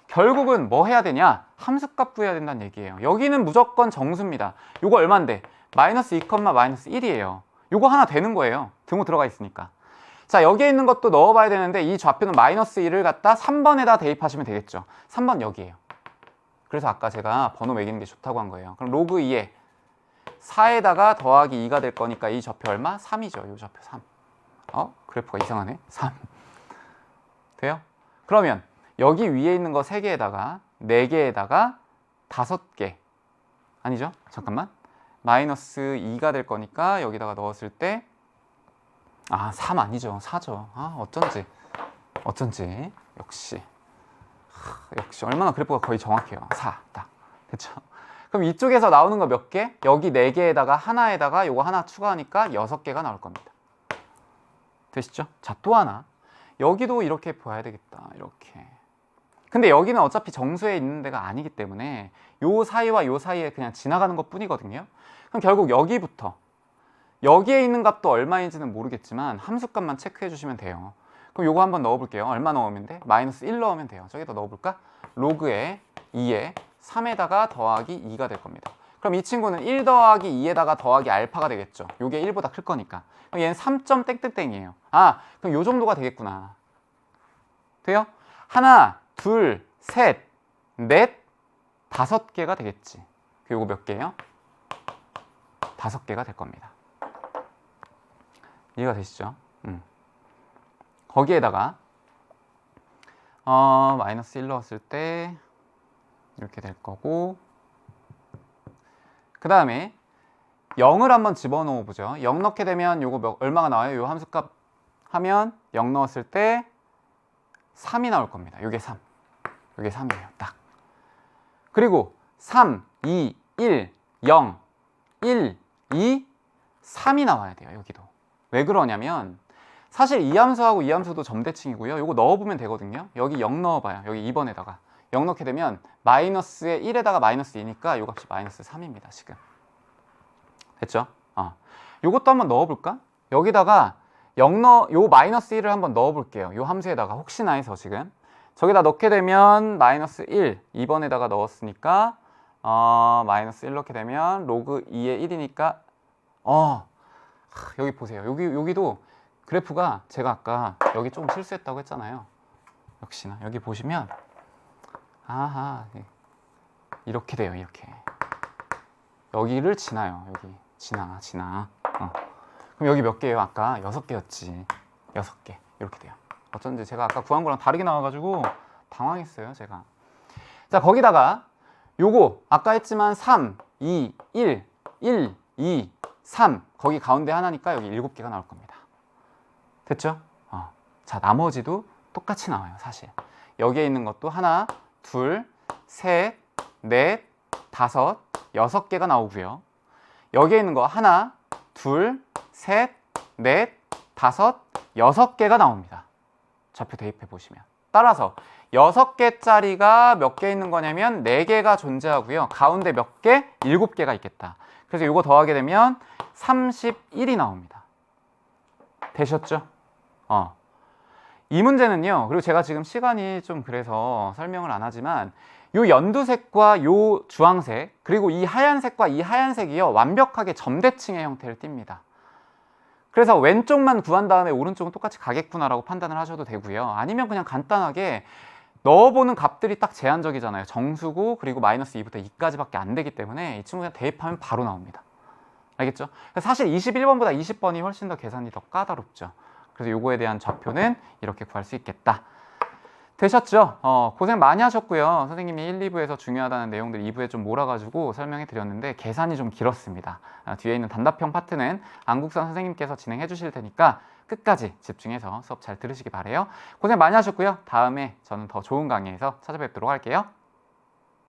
결국은 뭐 해야 되냐? 함수값 구해야 된다는 얘기예요. 여기는 무조건 정수입니다. 요거 얼만데? 마이너스 2, 마이너스 1이에요. 요거 하나 되는 거예요. 등호 들어가 있으니까. 자, 여기에 있는 것도 넣어봐야 되는데 이 좌표는 마이너스 1을 갖다 3번에다 대입하시면 되겠죠. 3번 여기에요. 그래서 아까 제가 번호 매기는 게 좋다고 한 거예요. 그럼 로그 2에 4에다가 더하기 2가 될 거니까 이 좌표 얼마? 3이죠. 이 좌표 3. 그래프가 이상하네. 3. 돼요? 그러면 여기 위에 있는 거 3개에다가 4개에다가 5개. 아니죠? 잠깐만. 마이너스 2가 될 거니까 여기다가 넣었을 때 3 아니죠. 4죠. 어쩐지. 역시 얼마나 그래프가 거의 정확해요. 4. 딱. 됐죠? 그럼 이쪽에서 나오는 거 몇 개? 여기 4개에다가 하나에다가 요거 하나 추가하니까 6개가 나올 겁니다. 되시죠? 자, 또 하나. 여기도 이렇게 봐야 되겠다. 이렇게. 근데 여기는 어차피 정수에 있는 데가 아니기 때문에 요 사이와 요 사이에 그냥 지나가는 것 뿐이거든요. 그럼 결국 여기부터 여기에 있는 값도 얼마인지는 모르겠지만 함수값만 체크해 주시면 돼요. 그럼 요거 한번 넣어볼게요. 얼마 넣으면 돼? 마이너스 1 넣으면 돼요. 저기다 넣어볼까? 로그에 2에 3에다가 더하기 2가 될 겁니다. 그럼 이 친구는 1 더하기 2에다가 더하기 알파가 되겠죠. 요게 1보다 클 거니까. 그럼 얘는 3점 땡땡땡이에요. 아, 그럼 요 정도가 되겠구나. 돼요? 하나, 둘, 셋, 넷, 5개가 되겠지. 요거 몇 개예요? 5개가 될 겁니다. 이해가 되시죠? 거기에다가 마이너스 1 넣었을 때 이렇게 될 거고, 그 다음에 0을 한번 집어넣어 보죠. 0 넣게 되면 요거 얼마가 나와요? 요 함수값 하면 0 넣었을 때 3이 나올 겁니다. 요게 3. 요게 3이에요. 딱. 그리고 3, 2, 1, 0, 1, 2, 3이 나와야 돼요. 여기도. 왜 그러냐면 사실 이 함수하고 이 함수도 점대칭이고요. 요거 넣어보면 되거든요. 여기 0 넣어봐요. 여기 2번에다가 0 넣게 되면 마이너스에 1에다가 마이너스 2니까 요 값이 마이너스 3입니다. 지금. 됐죠? 요것도 한번 넣어볼까? 여기다가 요 마이너스 1을 한번 넣어볼게요. 요 함수에다가 혹시나 해서 지금 저기다 넣게 되면 마이너스 1, 2번에다가 넣었으니까 마이너스 1 넣게 되면 로그 2의 1이니까 여기 보세요. 여기도 그래프가 제가 아까 여기 조금 실수했다고 했잖아요. 역시나 여기 보시면 이렇게 돼요. 이렇게 여기를 지나요. 여기 지나 그럼 여기 몇 개예요? 아까 6개였지. 6개 이렇게 돼요. 어쩐지 제가 아까 구한 거랑 다르게 나와가지고 당황했어요. 제가. 자, 거기다가 요거 아까 했지만 3, 2, 1, 1, 2, 3 거기 가운데 하나니까 여기 7개가 나올 겁니다. 됐죠? 자, 나머지도 똑같이 나와요. 사실 여기에 있는 것도 하나, 둘, 셋, 넷, 5, 6개가 나오고요. 여기에 있는 거 하나, 둘, 셋, 넷, 5, 6개가 나옵니다. 좌표 대입해 보시면. 따라서 6개짜리가 몇 개 있는 거냐면 4개가 존재하고요. 가운데 몇 개? 7개가 있겠다. 그래서 이거 더하게 되면 31이 나옵니다. 되셨죠? 이 문제는요. 그리고 제가 지금 시간이 좀 그래서 설명을 안 하지만 요 연두색과 요 주황색 그리고 이 하얀색과 이 하얀색이요. 완벽하게 점대칭의 형태를 띱니다. 그래서 왼쪽만 구한 다음에 오른쪽은 똑같이 가겠구나라고 판단을 하셔도 되고요. 아니면 그냥 간단하게 넣어보는 값들이 딱 제한적이잖아요. 정수고 그리고 마이너스 2부터 2까지밖에 안 되기 때문에 이 친구 그냥 대입하면 바로 나옵니다. 알겠죠? 사실 21번보다 20번이 훨씬 더 계산이 더 까다롭죠. 그래서 요거에 대한 좌표는 이렇게 구할 수 있겠다. 되셨죠? 고생 많이 하셨고요. 선생님이 1, 2부에서 중요하다는 내용들 2부에 좀 몰아가지고 설명해 드렸는데 계산이 좀 길었습니다. 뒤에 있는 단답형 파트는 안국선 선생님께서 진행해 주실 테니까 끝까지 집중해서 수업 잘 들으시기 바래요. 고생 많이 하셨고요. 다음에 저는 더 좋은 강의에서 찾아뵙도록 할게요.